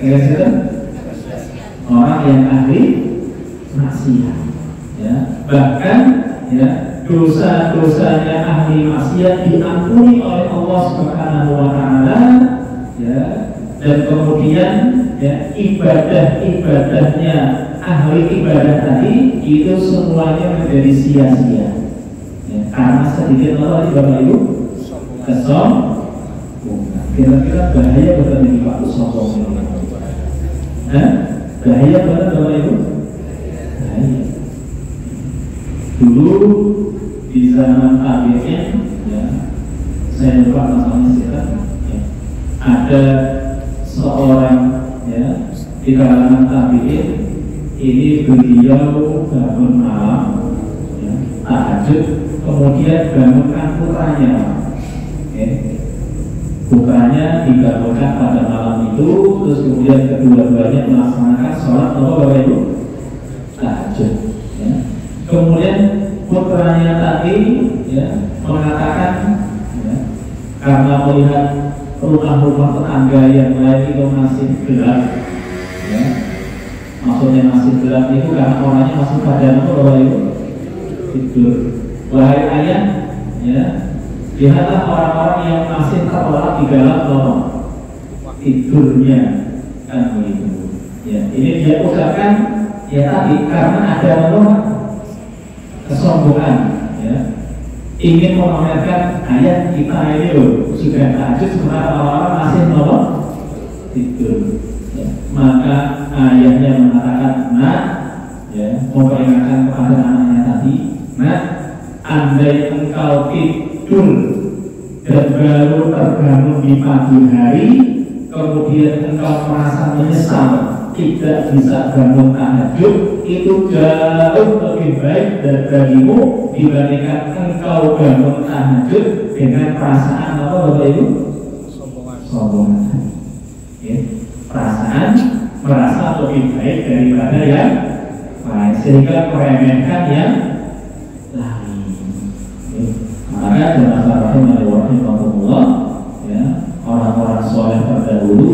Kayak orang yang ahli maksiat. Ya, bahkan ya dosa-dosanya ahli maksiat diampuni oleh Allah Subhanahu wa taala, ya, dan kemudian ya ibadah-ibadahnya ahli ibadah tadi itu semuanya menjadi sia-sia. Ya, karena sedikit apa Bapak Ibu? Kesombongan. Kira-kira bahaya betul ini Pak sombong ini. Bahaya betul Bapak Ibu? Bahaya. Dulu di zaman tabi'in, ya, saya lupa namanya siapa, ya, ada seorang ya di kalangan tabi'in, ini beliau bangun malam, ya, tahajud, kemudian bangunkan putranya, ya. Putranya dibangunkan pada malam itu, terus kemudian kedua-duanya melaksanakan sholat Bapak Ibu tahajud. Ya. Kemudian putranya tadi ya, mengatakan ya, karena melihat rumah-rumah tetangga yang lain itu masih gelap, ya, maksudnya masih gelap itu karena orangnya masih pada Bapak Ibu tidur. Wahai ayah, ya, lihatlah orang-orang yang masih terlelap di dalam tidurnya, kan begitu. Ya, ini dia ucapkan ya tadi karena ada kesombongan, ya, ingin memamerkan ayat kita ini loh sudah tahajud sementara orang-orang masih tidur. Ya. Maka ayahnya mengatakan, nah, ya, memperingatkan kepada anaknya tadi, nah, andai engkau tidur dan baru terbangun di pagi hari, kemudian engkau merasa menyesal tidak bisa bangun tahajud, itu jauh lebih baik bagimu dibandingkan engkau bangun tahajud dengan perasaan apa Bapak Ibu? Sombongan. Ya. Perasaan merasa lebih baik daripada yang lain, sehingga meremehkan yang lain. Ya. Maka dalam rahimahullah, ya, orang-orang soleh terdahulu,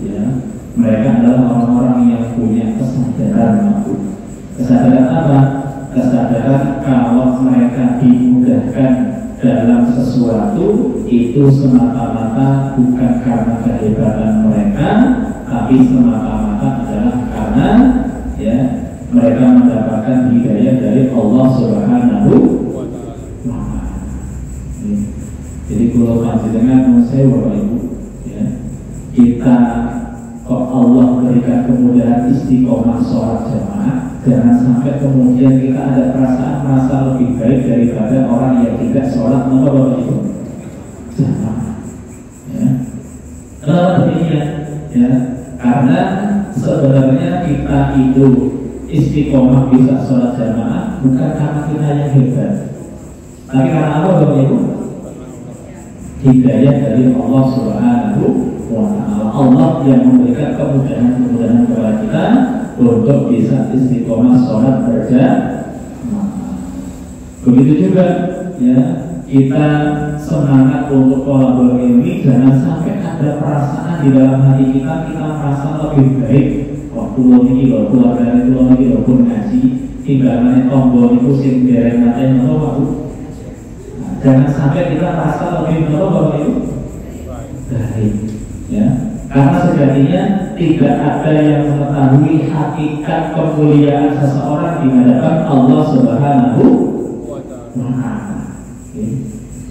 ya, mereka adalah orang-orang yang punya kesadaran. Kesadaran apa? Kesadaran kalau mereka dimudahkan dalam sesuatu itu semata-mata bukan karena kehebatan mereka, tapi semata-mata adalah karena ya mereka mendapatkan hidayah dari Allah Subhanahu wa Ta'ala. Jadi kalau panjenengan saya Bapak Ibu, ya, kita kok Allah berikan kemudahan istiqomah sholat jamaah, jangan sampai kemudian kita ada perasaan merasa lebih baik daripada orang yang tidak sholat Bapak Ibu jamaah. Ya. Kenapa demikian? Ya, karena sebenarnya kita itu istiqomah bisa sholat jamaah bukan karena kita yang hebat, tapi karena apa Bapak Ibu? Hidayah dari Allah Subhanahu wa Ta'ala. Allah yang memberikan kemudahan-kemudahan kepada kita untuk bisa istiqomah sholat berjamaah. Begitu juga ya, kita semangat untuk kolaborasi ini, jangan sampai ada perasaan di dalam hati kita merasa lebih baik waktu ini loh, keluarga itu lagi loh pun ngaji, tinggalannya tombol itu sing dereng ngatain waktu. Jangan sampai kita merasa lebih Bapak Ibu baik, ya, karena sejatinya tidak ada yang mengetahui hakikat kemuliaan seseorang di hadapan Allah Subhanahu wa Ta'ala.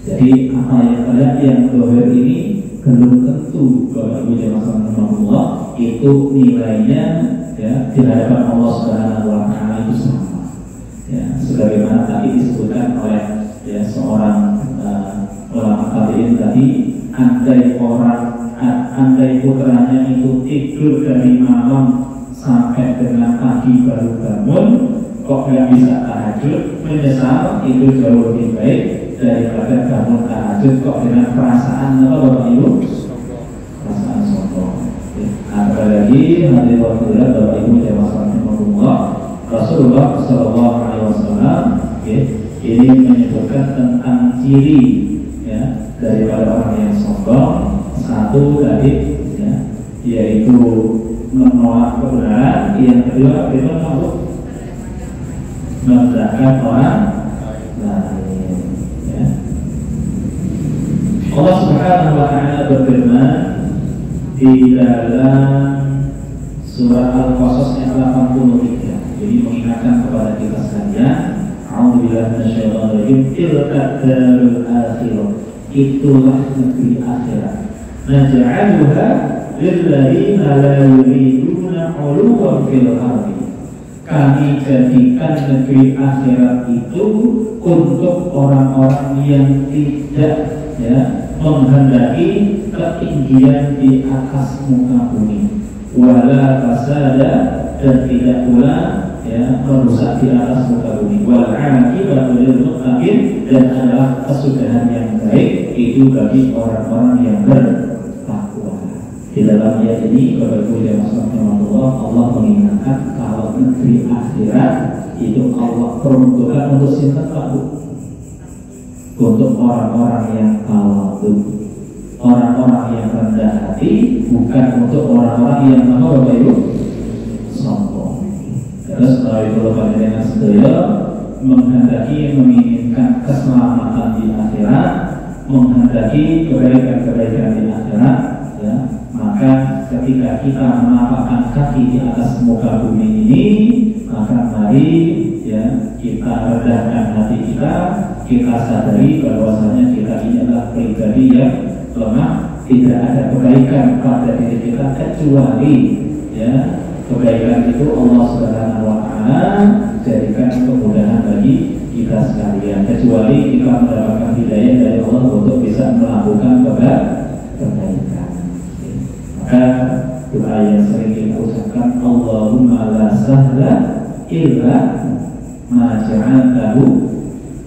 Jadi apa yang terlihat yang dohir ini belum tentu Bapak Ibu jemaah Allah itu nilainya ya di hadapan Allah Subhanahu wa taala itu sama. Ya, sebagaimana tadi disebutkan oleh ya seorang ulama tabi'in tadi, andai putranya itu tidur dari malam sampai dengan pagi baru bangun, kok nggak bisa tahajud, menyesal itu jauh lebih baik daripada bangun tahajud kok dengan perasaan apa Bapak Ibu? Perasaan sombong. Apalagi nanti waktu Bapak Ibu jemaah Allah, Rasulullah Shallallahu Alaihi Wasallam ini menyebutkan tentang ciri ya daripada orang yang sombong. Satu tadi ya, yaitu menolak kebenaran. Yang kedua itu merendahkan orang lain. Ya. Allah Subhanahu wa taala berfirman di dalam surat Al-Qasas ayat 83. Jadi mengingatkan kepada kita sekalian, a'udzubillahi minasyaitonir rajim, tilka darul akhirah, itulah negeri akhirat. Naj'aluha lilladzina la yuriduna 'uluwan fil ardi. Kami jadikan negeri akhirat itu untuk orang-orang yang tidak ya menghendaki ketinggian di atas muka bumi, wala fasada, dan tidak pula ya merusak di atas muka bumi, wal 'aqibatu lil muttaqin, dan adalah kesudahan yang baik itu bagi orang-orang yang bertakwa. Di dalam ayat ini Bapak Ibu yang Allah, Allah mengingatkan kalau negeri akhirat itu Allah peruntukkan untuk siapa Pak? Untuk orang-orang yang tawadhu, orang-orang yang rendah hati, bukan untuk orang-orang yang apa Bapak Ibu? Sombong. Terus kalau itu pada dengan sedaya menghendaki menginginkan keselamatan di akhirat, menghendaki kebaikan-kebaikan di akhirat, ya, maka ketika kita menapakkan kaki di atas muka bumi ini, maka mari ya kita rendahkan hati kita sadari bahwasanya kita ini adalah pribadi yang lemah, tidak ada kebaikan pada diri kita kecuali ya kebaikan itu Allah Subhanahu wa taala jadikan kemudahan bagi kita sekalian, kecuali kita mendapatkan hidayah dari Allah untuk bisa melakukan kebaikan. Maka doa yang sering kita ucapkan, Allahumma la sahla illa ma ja'altahu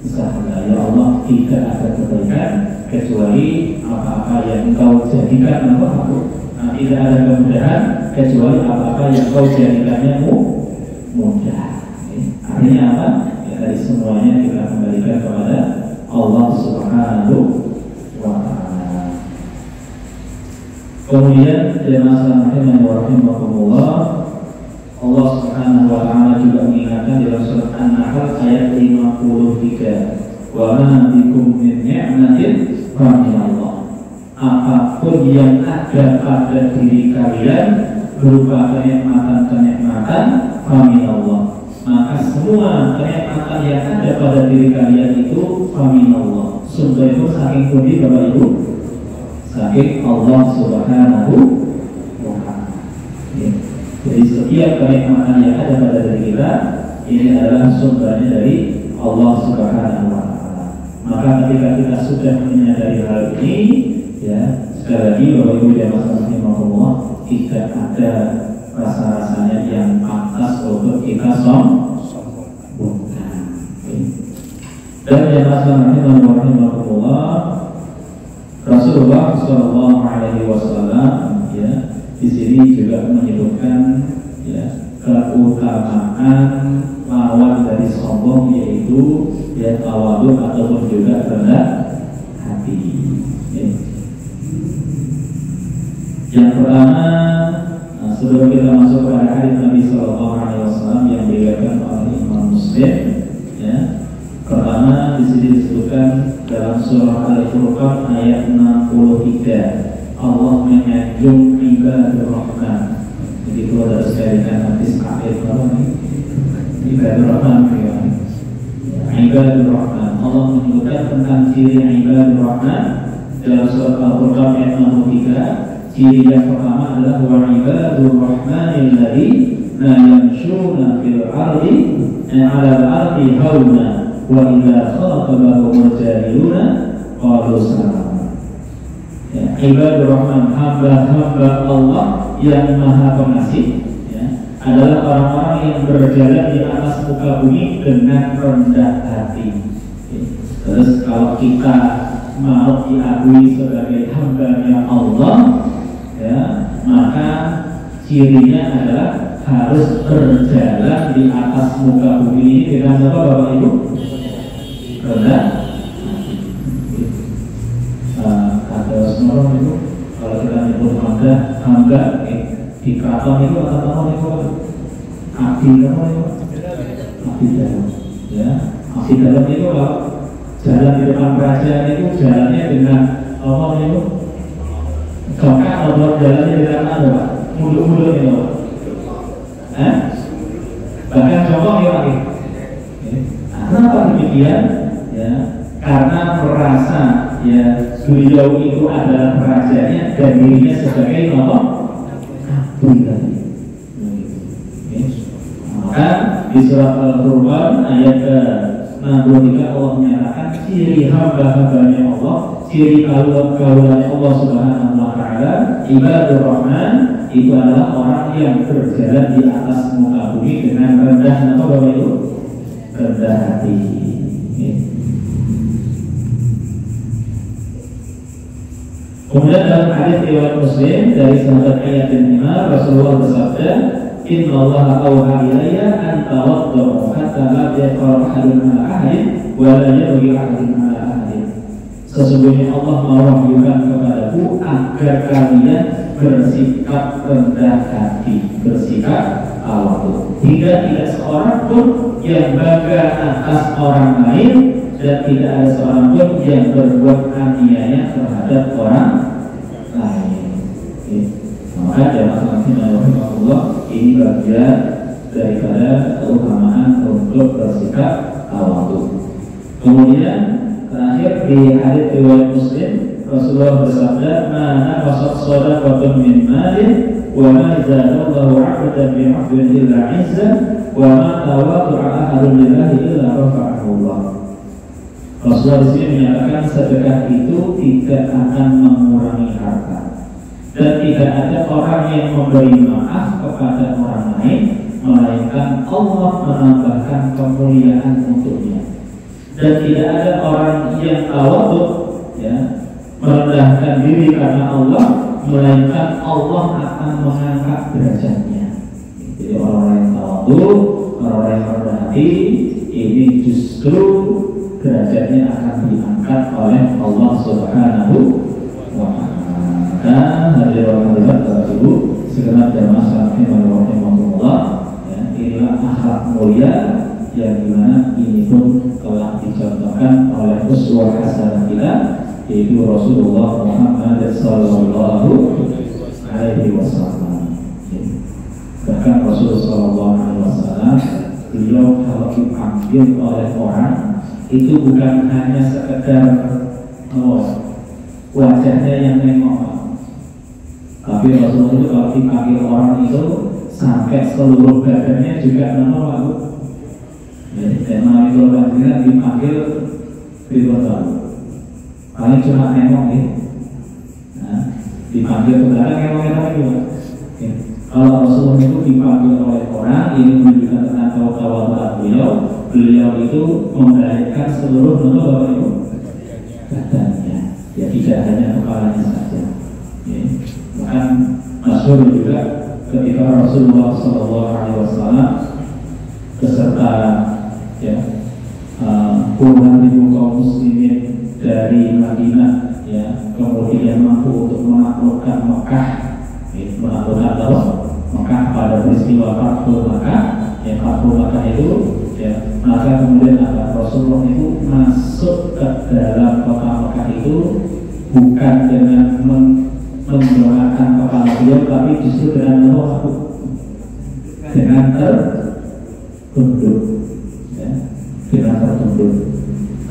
sahla. Ya Allah, tidak ada kebaikan kecuali apa-apa yang Engkau jadikan tidak ada kemudahan kecuali apa-apa yang Engkau jadikannya mudah. Artinya apa? Ya, dari semuanya kita kembalikan kepada Allah Subhanahu wa ta'ala. Kemudian jemaah rahimahumullah, Allah Subhanahu wa ta'ala juga mengingatkan dalam surat An-Nahl ayat 53, wa ma bikum min ni'matin fa min Allah. Apapun yang ada pada diri kalian berupa kenikmatan fa min Allah, maka semua kenikmatan yang ada pada diri kalian itu fa min Allah. Sumber itu saking pundi Bapak Ibu? Saking Allah Subhanahu wa ta'ala. Jadi setiap kenikmatan yang ada pada diri kita ini adalah sumbernya dari Allah Subhanahu wa ta'ala. Maka ketika kita sudah menyadari hal ini, ya sekali lagi Bapak Ibu yang rahimahullah, tidak ada rasa-rasanya yang pantas untuk kita sombongkan. Dan yang rahimahullah, Rasulullah Shallallahu Alaihi Wasallam ya di sini juga menyebutkan ya keutamaan lawan dari sombong, yaitu ya tawadhu ataupun juga rendah hati. Ya. Yang pertama, sebelum kita masuk pada hadis Nabi Shallallahu Alaihi Wasallam yang diriwayatkan oleh Imam Muslim, ya pertama di sini disebutkan dalam surah Al-Furqan ayat 63, Allah menyanjung ibadur rahman. Jadi kalau ada sekalian hadis akhir apa nih? Ibadur rahman, ibadur rahman. Allah menyebutkan tentang ciri ibadur rahman dalam surat Al-Furqan ayat 63, ciri yang pertama adalah wa ibadur rahmanil ladzina yamshuna fil ardi 'alal ardi hauna wa idza khatabahumul jahiluna qalu salama. Ya, ibadur rahman, hamba-hamba Allah yang maha pengasih, ya, adalah orang-orang yang berjalan di atas muka bumi dengan rendah hati. Terus kalau kita mau diakui sebagai hamba-Nya Allah, ya, maka cirinya adalah harus berjalan di atas muka bumi ini dengan apa, Bapak Ibu? Rendah. Kata Rasulullah itu kalau kita nyebut hamba di keraton itu kata itu abdi dalam, ya, abdi dalam itu kalau jalan di depan kerajaan itu jalannya dengan apa itu? Congkak atau jalannya dengan apa, Pak? Mundur-mundur itu, Pak. Bahkan congkak ya, Pak. Kenapa demikian? Ya, karena merasa ya beliau itu adalah rajanya dan dirinya sebagai apa? Abdi tadi. Maka di surat Al-Furqan ayat ke-63 Allah menyatakan ciri hamba-hambanya Allah, ciri kaulan Allah Subhanahu wa Ta'ala, ibadur rahman, itu adalah orang yang berjalan di atas muka bumi dengan rendah apa Bapak Ibu? Rendah hati. Kemudian dalam hadis riwayat Muslim dari sahabat Ayat bin Umar, Rasulullah bersabda, Inna Allah awha ilayya an tawaddu hatta la yaqra ahadun ala ahadin wa la yabghi ahadun ala ahadin. Sesungguhnya Allah mewahyukan kepadaku agar kalian bersikap rendah hati, bersikap tawadhu, hingga tidak seorang pun yang bangga atas orang lain dan tidak ada seorang pun yang berbuat aniaya terhadap orang lain. Maka jamaah rahimahullah, ini bagian daripada keutamaan untuk bersikap tawadhu. Kemudian terakhir di hadits riwayat Muslim, Rasulullah bersabda, "Mana qasad shadaqatun min malin wa ma zadallahu 'abdan bi 'abdin illa 'izzan wa ma tawaddu'a ahadun lillahi illa rafa'ahu Allah." Rasulullah di sini menyatakan sedekah itu tidak akan mengurangi harta dan tidak ada orang yang memberi maaf kepada orang lain melainkan Allah menambahkan kemuliaan untuknya, dan tidak ada orang yang tawadhu, ya, merendahkan diri karena Allah melainkan Allah akan mengangkat derajatnya. Jadi orang yang tawadhu, orang yang rendah hati, ini justru derajatnya akan diangkat oleh Allah Subhanahu wa Ta'ala. Hadirin Bapak Ibu, segenap jamaah sekalian rahimahullah, ya, inilah akhlak mulia yang dimana ini pun telah dicontohkan oleh uswah hasanah kita, yaitu Rasulullah Muhammad sallallahu alaihi wasallam. Bahkan Rasulullah sallallahu alaihi wasallam, beliau kalau dipanggil oleh orang itu bukan hanya sekedar wajahnya yang nengok, tapi Rasulullah itu kalau dipanggil orang itu sampai seluruh badannya juga nengok. Jadi tema itu orang dipanggil beribadah, paling cuma nengok ya. Nah, dipanggil ke belakang nengok juga. Kalau Rasulullah itu dipanggil oleh orang, ini menunjukkan tentang tawadhu beliau. Beliau itu membalikkan seluruh Bapak Ibu badannya, ya, tidak hanya kepalanya saja. Ya. Bahkan masyhur juga ketika Rasulullah SAW beserta, ya, puluhan ribu kaum muslimin dari Madinah, ya, kemudian mampu untuk menaklukkan Mekah, ya, menaklukkan Mekah pada peristiwa Fathul Makkah, ya, Fathul Makkah itu, ya, maka kemudian Rasulullah itu masuk ke dalam kota Mekah itu bukan dengan menggunakan kepala beliau, tapi justru dengan tertunduk, ya, dengan tertunduk.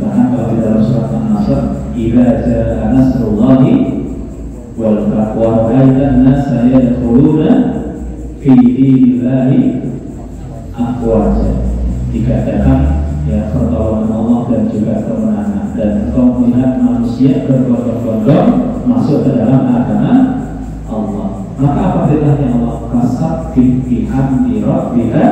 Bahkan kalau di dalam surat An-Nasr, "Idza jaa nasrullahi wal fath wa ra'aitan nasa yadkhuluna fi dinillahi afwaja." Dikatakan ya pertolongan Allah dan juga kemenangan, dan engkau melihat manusia berbondong-bondong masuk ke dalam agama Allah. Maka apa perintahnya Allah? Fasabbih bihamdi rabbika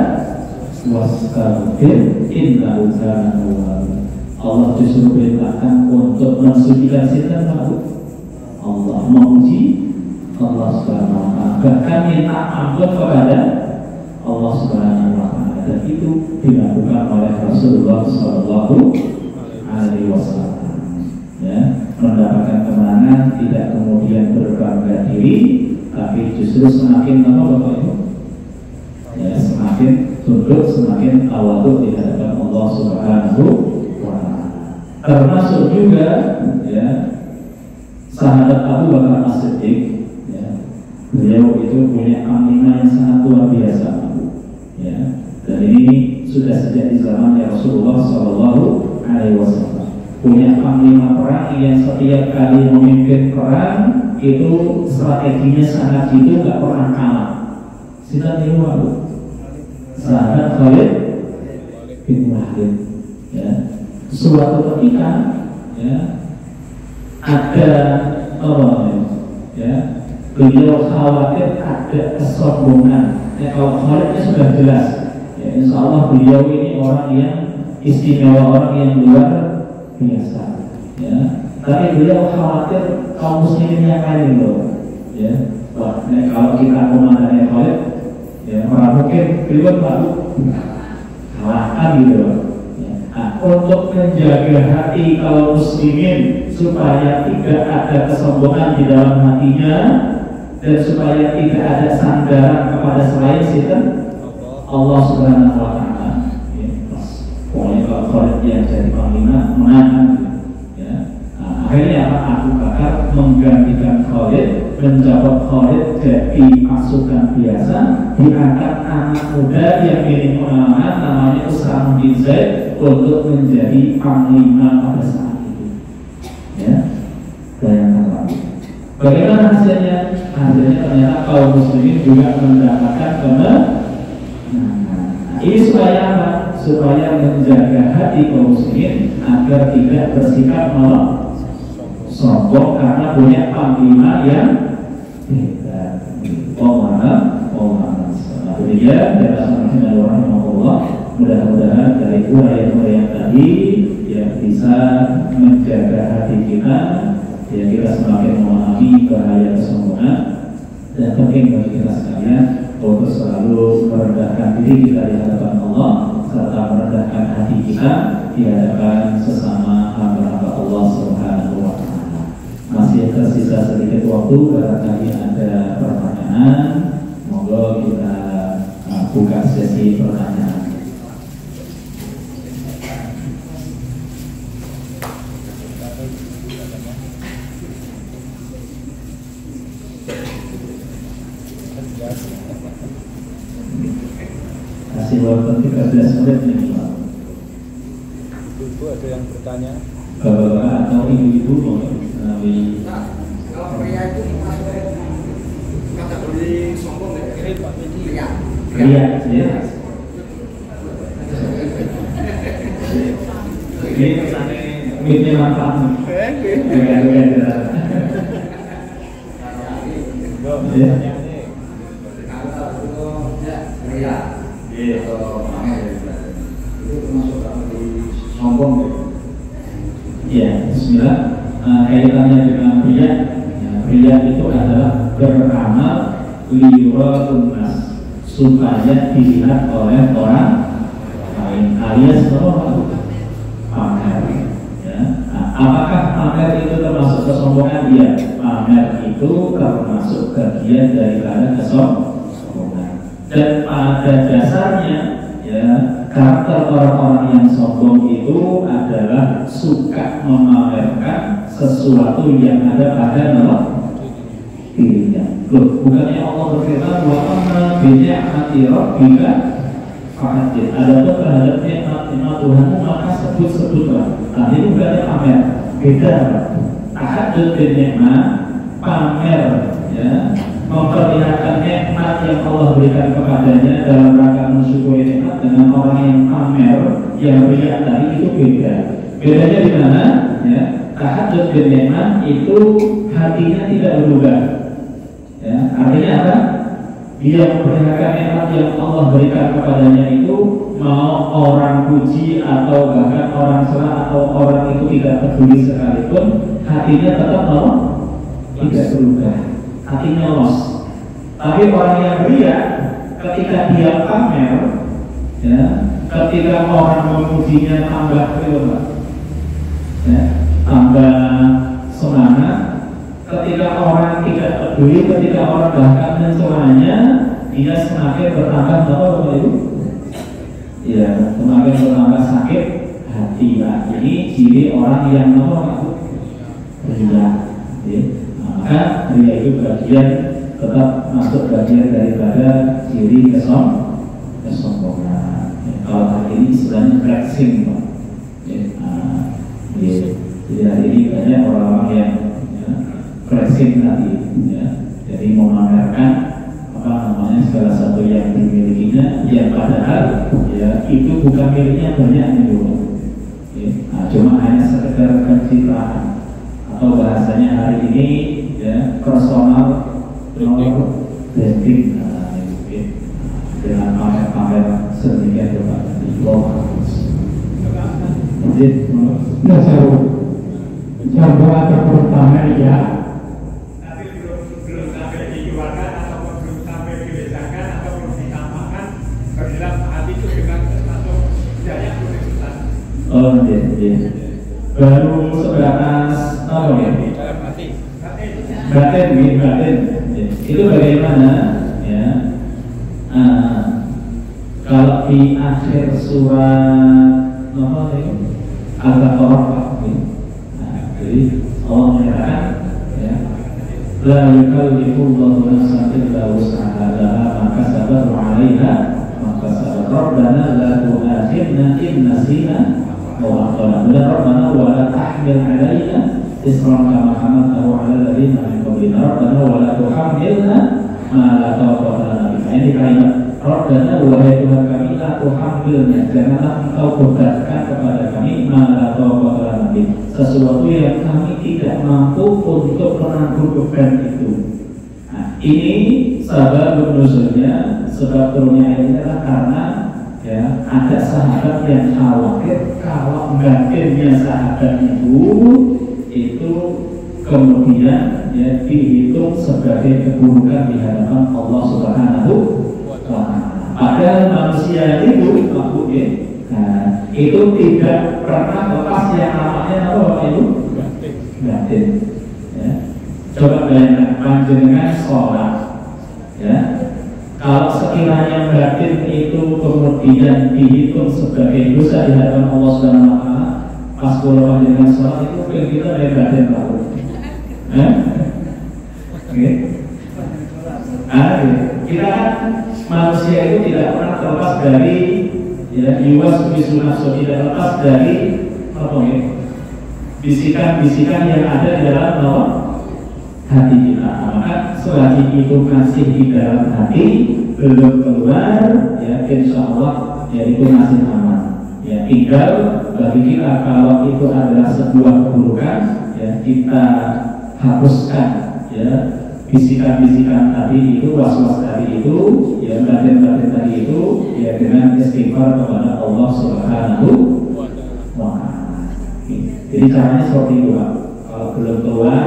wastaghfir innahu kana tawwaba. Allah disuruh perintahkan untuk mensucikan siapa Allah, memuji Allah Subhanahu wa taala, bahkan minta ampun kepada Allah Subhanahu wa taala, dan itu dilakukan oleh Rasulullah Sallallahu Alaihi Wasallam. Ya, mendapatkan kemenangan tidak kemudian berbangga diri, tapi justru semakin apa Bapak Ibu? Ya, semakin tunduk, semakin tawadhu di hadapan Allah Subhanahu wa taala. Termasuk juga ya sahabat Abu Bakar As-Siddiq, ya, beliau itu punya panglima yang sangat luar biasa, ya, dan ini sudah sejak di zaman Rasulullah Sallallahu Alaihi Wasallam. Punya panglima perang yang setiap kali memimpin perang itu strateginya sangat jitu, gak pernah kalah. Siapa ini Abu? Sahabat Khalid bin Walid. Ya, suatu ketika ya ada orang ya beliau khawatir ada kesombongan. Ya, kalau Khalidnya sudah jelas, ya, insya Allah beliau ini orang yang istimewa, orang yang luar biasa. Ya, tapi beliau khawatir kaum muslimin yang lain loh. Ya, wah, kalau kita komandannya Khalid, ya orang mungkin beliau baru kalahkan gitu loh. Nah, untuk menjaga hati kaum muslimin supaya tidak ada kesombongan di dalam hatinya dan supaya tidak ada sandaran kepada selain siapa? Allah Subhanahu wa taala. Ya, pokoknya kalau Khalid yang jadi panglima menang. Ya. Nah, akhirnya Abu Bakar menggantikan Khalid, menjawab Khalid jadi pasukan biasa, diangkat anak muda yang minim pengalaman namanya Usama bin Zaid untuk menjadi panglima pada saat itu. Ya, bayangkan lagi. Bagaimana hasilnya? Hasilnya ternyata kaum muslimin juga mendapatkan kemenangan. Nah, ini supaya apa? Supaya menjaga hati kaum muslimin agar tidak bersikap sombong karena punya panglima yang beda. Demikian Allah. Mudah-mudahan dari uraian-uraian tadi yang bisa menjaga hati kita, ya kita semakin memahami bahaya kesombongan, dan penting bagi kita sekalian untuk selalu merendahkan diri kita di hadapan Allah serta merendahkan hati kita di hadapan sesama hamba-hamba Allah Subhanahu wa taala. Masih tersisa sedikit waktu, barangkali ada pertanyaan, monggo kita buka sesi pertanyaan. Kasih waktu 13 menit nih Pak. Ibu ada yang bertanya? Bapak atau ibu-ibu mau melalui. Kalau pria itu kategori sombong ya? Pria. Pria, ya. Ini mitnya manfaat. Sombong Ya, bismillah. Kaitannya dengan pria, ya, pria itu adalah beramal liyuraun nas, supaya dilihat oleh orang lain, alias pamer. Ya. Nah, apakah pamer itu termasuk kesombongan? Ya, pamer itu termasuk bagian daripada kesombongan. Dan pada dasarnya, ya, karakter orang-orang yang sombong itu adalah suka memamerkan sesuatu yang ada pada dirinya. Loh, bukannya Allah berfirman wa amma bi ni'mati rabbika fahadith. Adapun terhadap nikmat Tuhanmu maka sebut-sebut lah. Nah itu berarti pamer. Beda. Tahajud bin nikmat, pamer, ya, memperlihatkan nikmat yang Allah berikan kepadanya dalam rangka mensyukuri nikmat dengan orang yang pamer, yang riya tadi itu beda. Bedanya di mana? Ya, tahajud bin nikmat itu hatinya tidak berubah. Ya, artinya apa? Dia memperlihatkan nikmat yang Allah berikan kepadanya itu, mau orang puji atau bahkan orang salah atau orang itu tidak peduli sekalipun, hatinya tetap tidak berubah, hatinya los. Tapi orang yang riya, ketika dia pamer, ya, ketika orang memujinya tambah ya, tambah semangat. Ketika orang tidak peduli, ketika orang bahkan mencelanya, dia semakin bertambah apa itu? Ya, semakin bertambah sakit hati. Nah, ini ciri orang yang riya. Ya. Maka riya itu bagian, tetap masuk bagian daripada ciri kesombongan. Ya, kalau hari ini istilahnya flexing, Pak. Ya, jadi hari ini banyak orang-orang yang flexing tadi, ya, jadi memamerkan apa namanya segala sesuatu yang dimilikinya, yang padahal ya itu bukan miliknya banyak itu, ya. Nah, cuma hanya sekedar pencitraan atau bahasanya hari ini ya personal branding, nah, ya. Dengan pamer-pamer sedemikian rupa di blog. Jadi, coba ataupun pamer ya. Oh iya. Baru sebatas apa ya? Batin. Itu bagaimana? Ya. Kalau di akhir surat apa itu? Al-Baqarah. Jadi Allah menyatakan, ya, la yukallifullahu nafsan illa wus'aha laha ma kasabat wa 'alaiha ma kasabat. Rabbana la tu'akhidna in nasina wa akhtana. Rabbana wa la tahmil 'alaina isran kama hamaltahu 'ala alladziina min qablina. Rabbana wa la tuhammilna ma la taqata lana bihi. Ini kalimat Rabbana, wahai Tuhan kami, la tuhammilna, janganlah engkau bebankan kepada kami ma la taqata lana bihi, sesuatu yang kami tidak mampu untuk menanggung beban itu. Nah, ini sebab nuzulnya, sebab turunnya ayat ini adalah karena ya ada sahabat yang khawatir kalau batinnya sahabat itu kemudian ya dihitung sebagai keburukan di hadapan Allah Subhanahu wa Ta'ala. Padahal manusia itu nah, itu tidak pernah lepas yang namanya apa itu? Batin. Ya. Coba bayangkan panjenengan sholat, ya. Kalau sekiranya batin itu kemudian dihitung sebagai dosa di hadapan Allah Subhanahu wa Ta'ala, pas kalau panjenengan sholat itu kita dari batin tahu. Oke. Kita kan manusia itu tidak pernah terlepas dari ya, yuwas bisunafsu, tidak lepas dari apa ya, bisikan-bisikan yang ada di dalam hati kita. Maka selagi itu masih di dalam hati, belum keluar, ya insya Allah ya itu masih aman. Ya tinggal bagi kita kalau itu adalah sebuah keburukan, ya kita hapuskan ya bisikan-bisikan tadi itu, was-was tadi itu, ya batin-batin tadi itu, ya dengan istighfar kepada Allah Subhanahu wa Ta'ala. Jadi caranya seperti itu, Pak. Kalau belum keluar,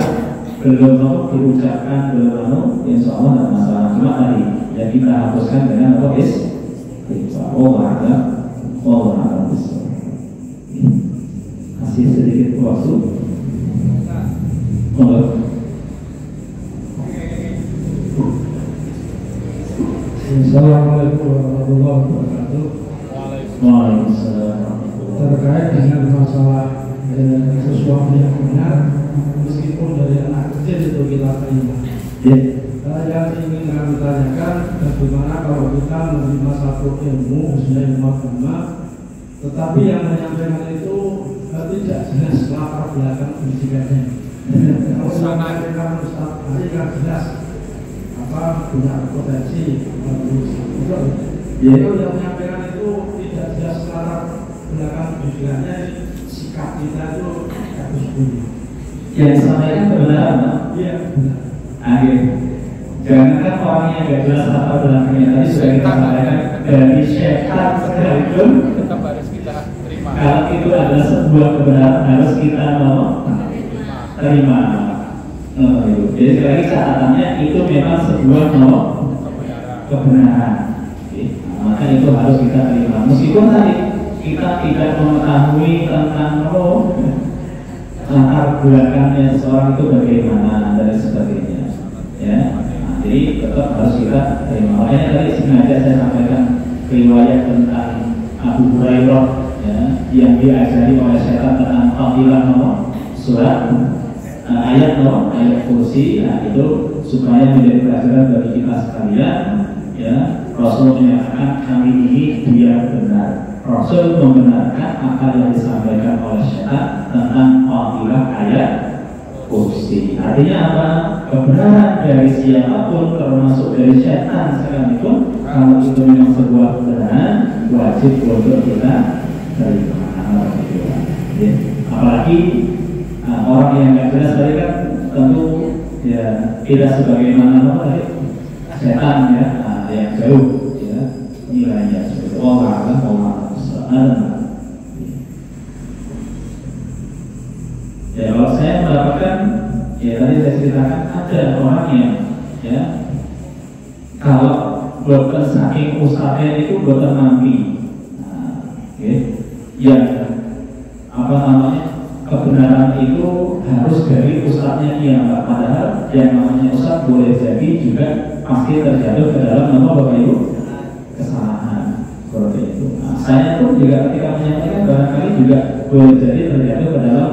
belum diucapkan, belum insya Allah tidak masalah. Cuma tadi ya kita hapuskan dengan apa istighfar. Allah kasih sedikit waktu. Assalamualaikum warahmatullahi wabarakatuh. Waalaikumsalam. Terkait dengan masalah sesuatu yang benar, meskipun dari anak kecil itu kita terima. Yang ingin kami tanyakan, bagaimana kalau kita menerima satu ilmu, khususnya ilmu agama, Tetapi yang menyampaikan itu tidak jelas latar belakang pendidikannya. Kalau menyampaikan Ustaz Ali kan jelas punya potensi bagus. Itu yang menyampaikan itu tidak jelas latar belakang pendidikannya, sikap kita itu harus punya. Yang disampaikan kebenaran, Iya, benar. Akhir. Jangankan orangnya nggak jelas latar belakangnya, tadi sudah kita sampaikan dari setan sekalipun tetap harus kita terima. kalau itu adalah sebuah kebenaran harus kita mau terima. Jadi sekali lagi catatannya itu memang sebuah kebenaran. Maka itu harus kita terima. Meskipun tadi kita tidak mengetahui tentang latar belakangnya seseorang itu bagaimana dan sebagainya, ya. Jadi tetap harus kita terima. Makanya tadi sengaja saya sampaikan riwayat tentang Abu Hurairah, ya, yang diajari oleh setan tentang fadilah surat ayat kursi, nah itu supaya menjadi pelajaran bagi kita sekalian, ya. Rasul menyatakan kami ini dia benar. Rasul membenarkan apa yang disampaikan oleh setan tentang fadilah ayat kursi. Artinya apa? Kebenaran dari siapapun termasuk dari setan sekalipun, kalau itu memang sebuah kebenaran wajib untuk kita terima. Ya. Apalagi orang yang nggak jelas tadi kan tentu ya tidak sebagaimana setan ya, yang jauh ya nilainya seperti Allah ya. Kalau saya mendapatkan ya tadi saya ceritakan ada orang yang ya kalau bukan saking ustadznya itu bukan nanti ya apa namanya kebenaran itu harus dari ustadznya dia, padahal yang namanya ustadz boleh jadi juga pasti terjatuh ke dalam Bapak Ibu kesalahan seperti itu. Nah, saya pun juga ketika menyampaikan barangkali juga boleh jadi terjatuh ke dalam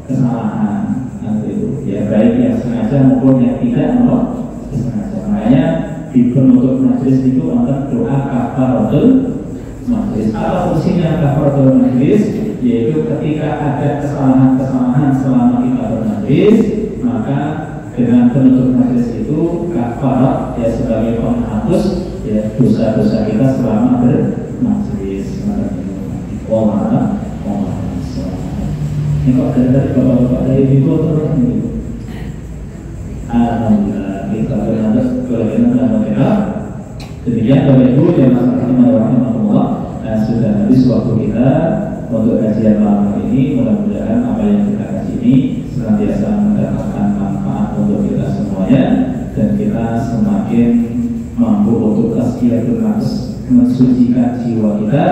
kesalahan nanti itu ya, baik yang sengaja maupun yang tidak sengaja. Makanya di penutup majelis itu ada doa kafaratul majelis. Apa fungsinya kafaratul majelis? Yaitu ketika ada kesalahan-kesalahan selama kita bermajelis, maka dengan penutup majelis itu kafarat ya sebagai penghapus ya dosa-dosa kita selama bermajelis. Allah. Ini kok dari bapak-bapak dari ibu terus ini. Alhamdulillah kita berada dalam kita. Demikian Bapak Ibu yang Allah, sudah habis waktu kita untuk kajian malam ini. Mudah-mudahan apa yang kita kaji ini senantiasa mendapatkan manfaat untuk kita semuanya, dan kita semakin mampu untuk tazkiyatun nafs, mensucikan jiwa kita,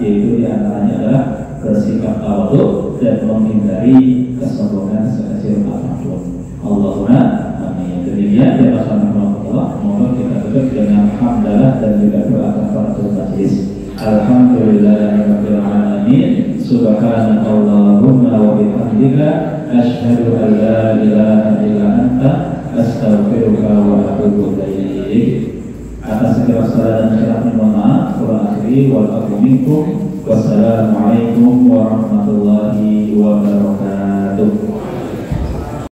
yaitu diantaranya adalah bersikap tawadhu dan menghindari kesombongan sekecil apapun. Allahumma amin. Demikian ya Allah. Mohon kita tutup dengan hamdalah dan juga doa kafaratul majlis. Alhamdulillahirabbil alamin. Subhanakallahumma wa bihamdika asyhadu an la ilaha illa anta astaghfiruka wa atubu ilaik. Atas segala salah dan khilaf mohon maaf. Wa akhiri wal afu minkum. Wassalamualaikum warahmatullahi wabarakatuh.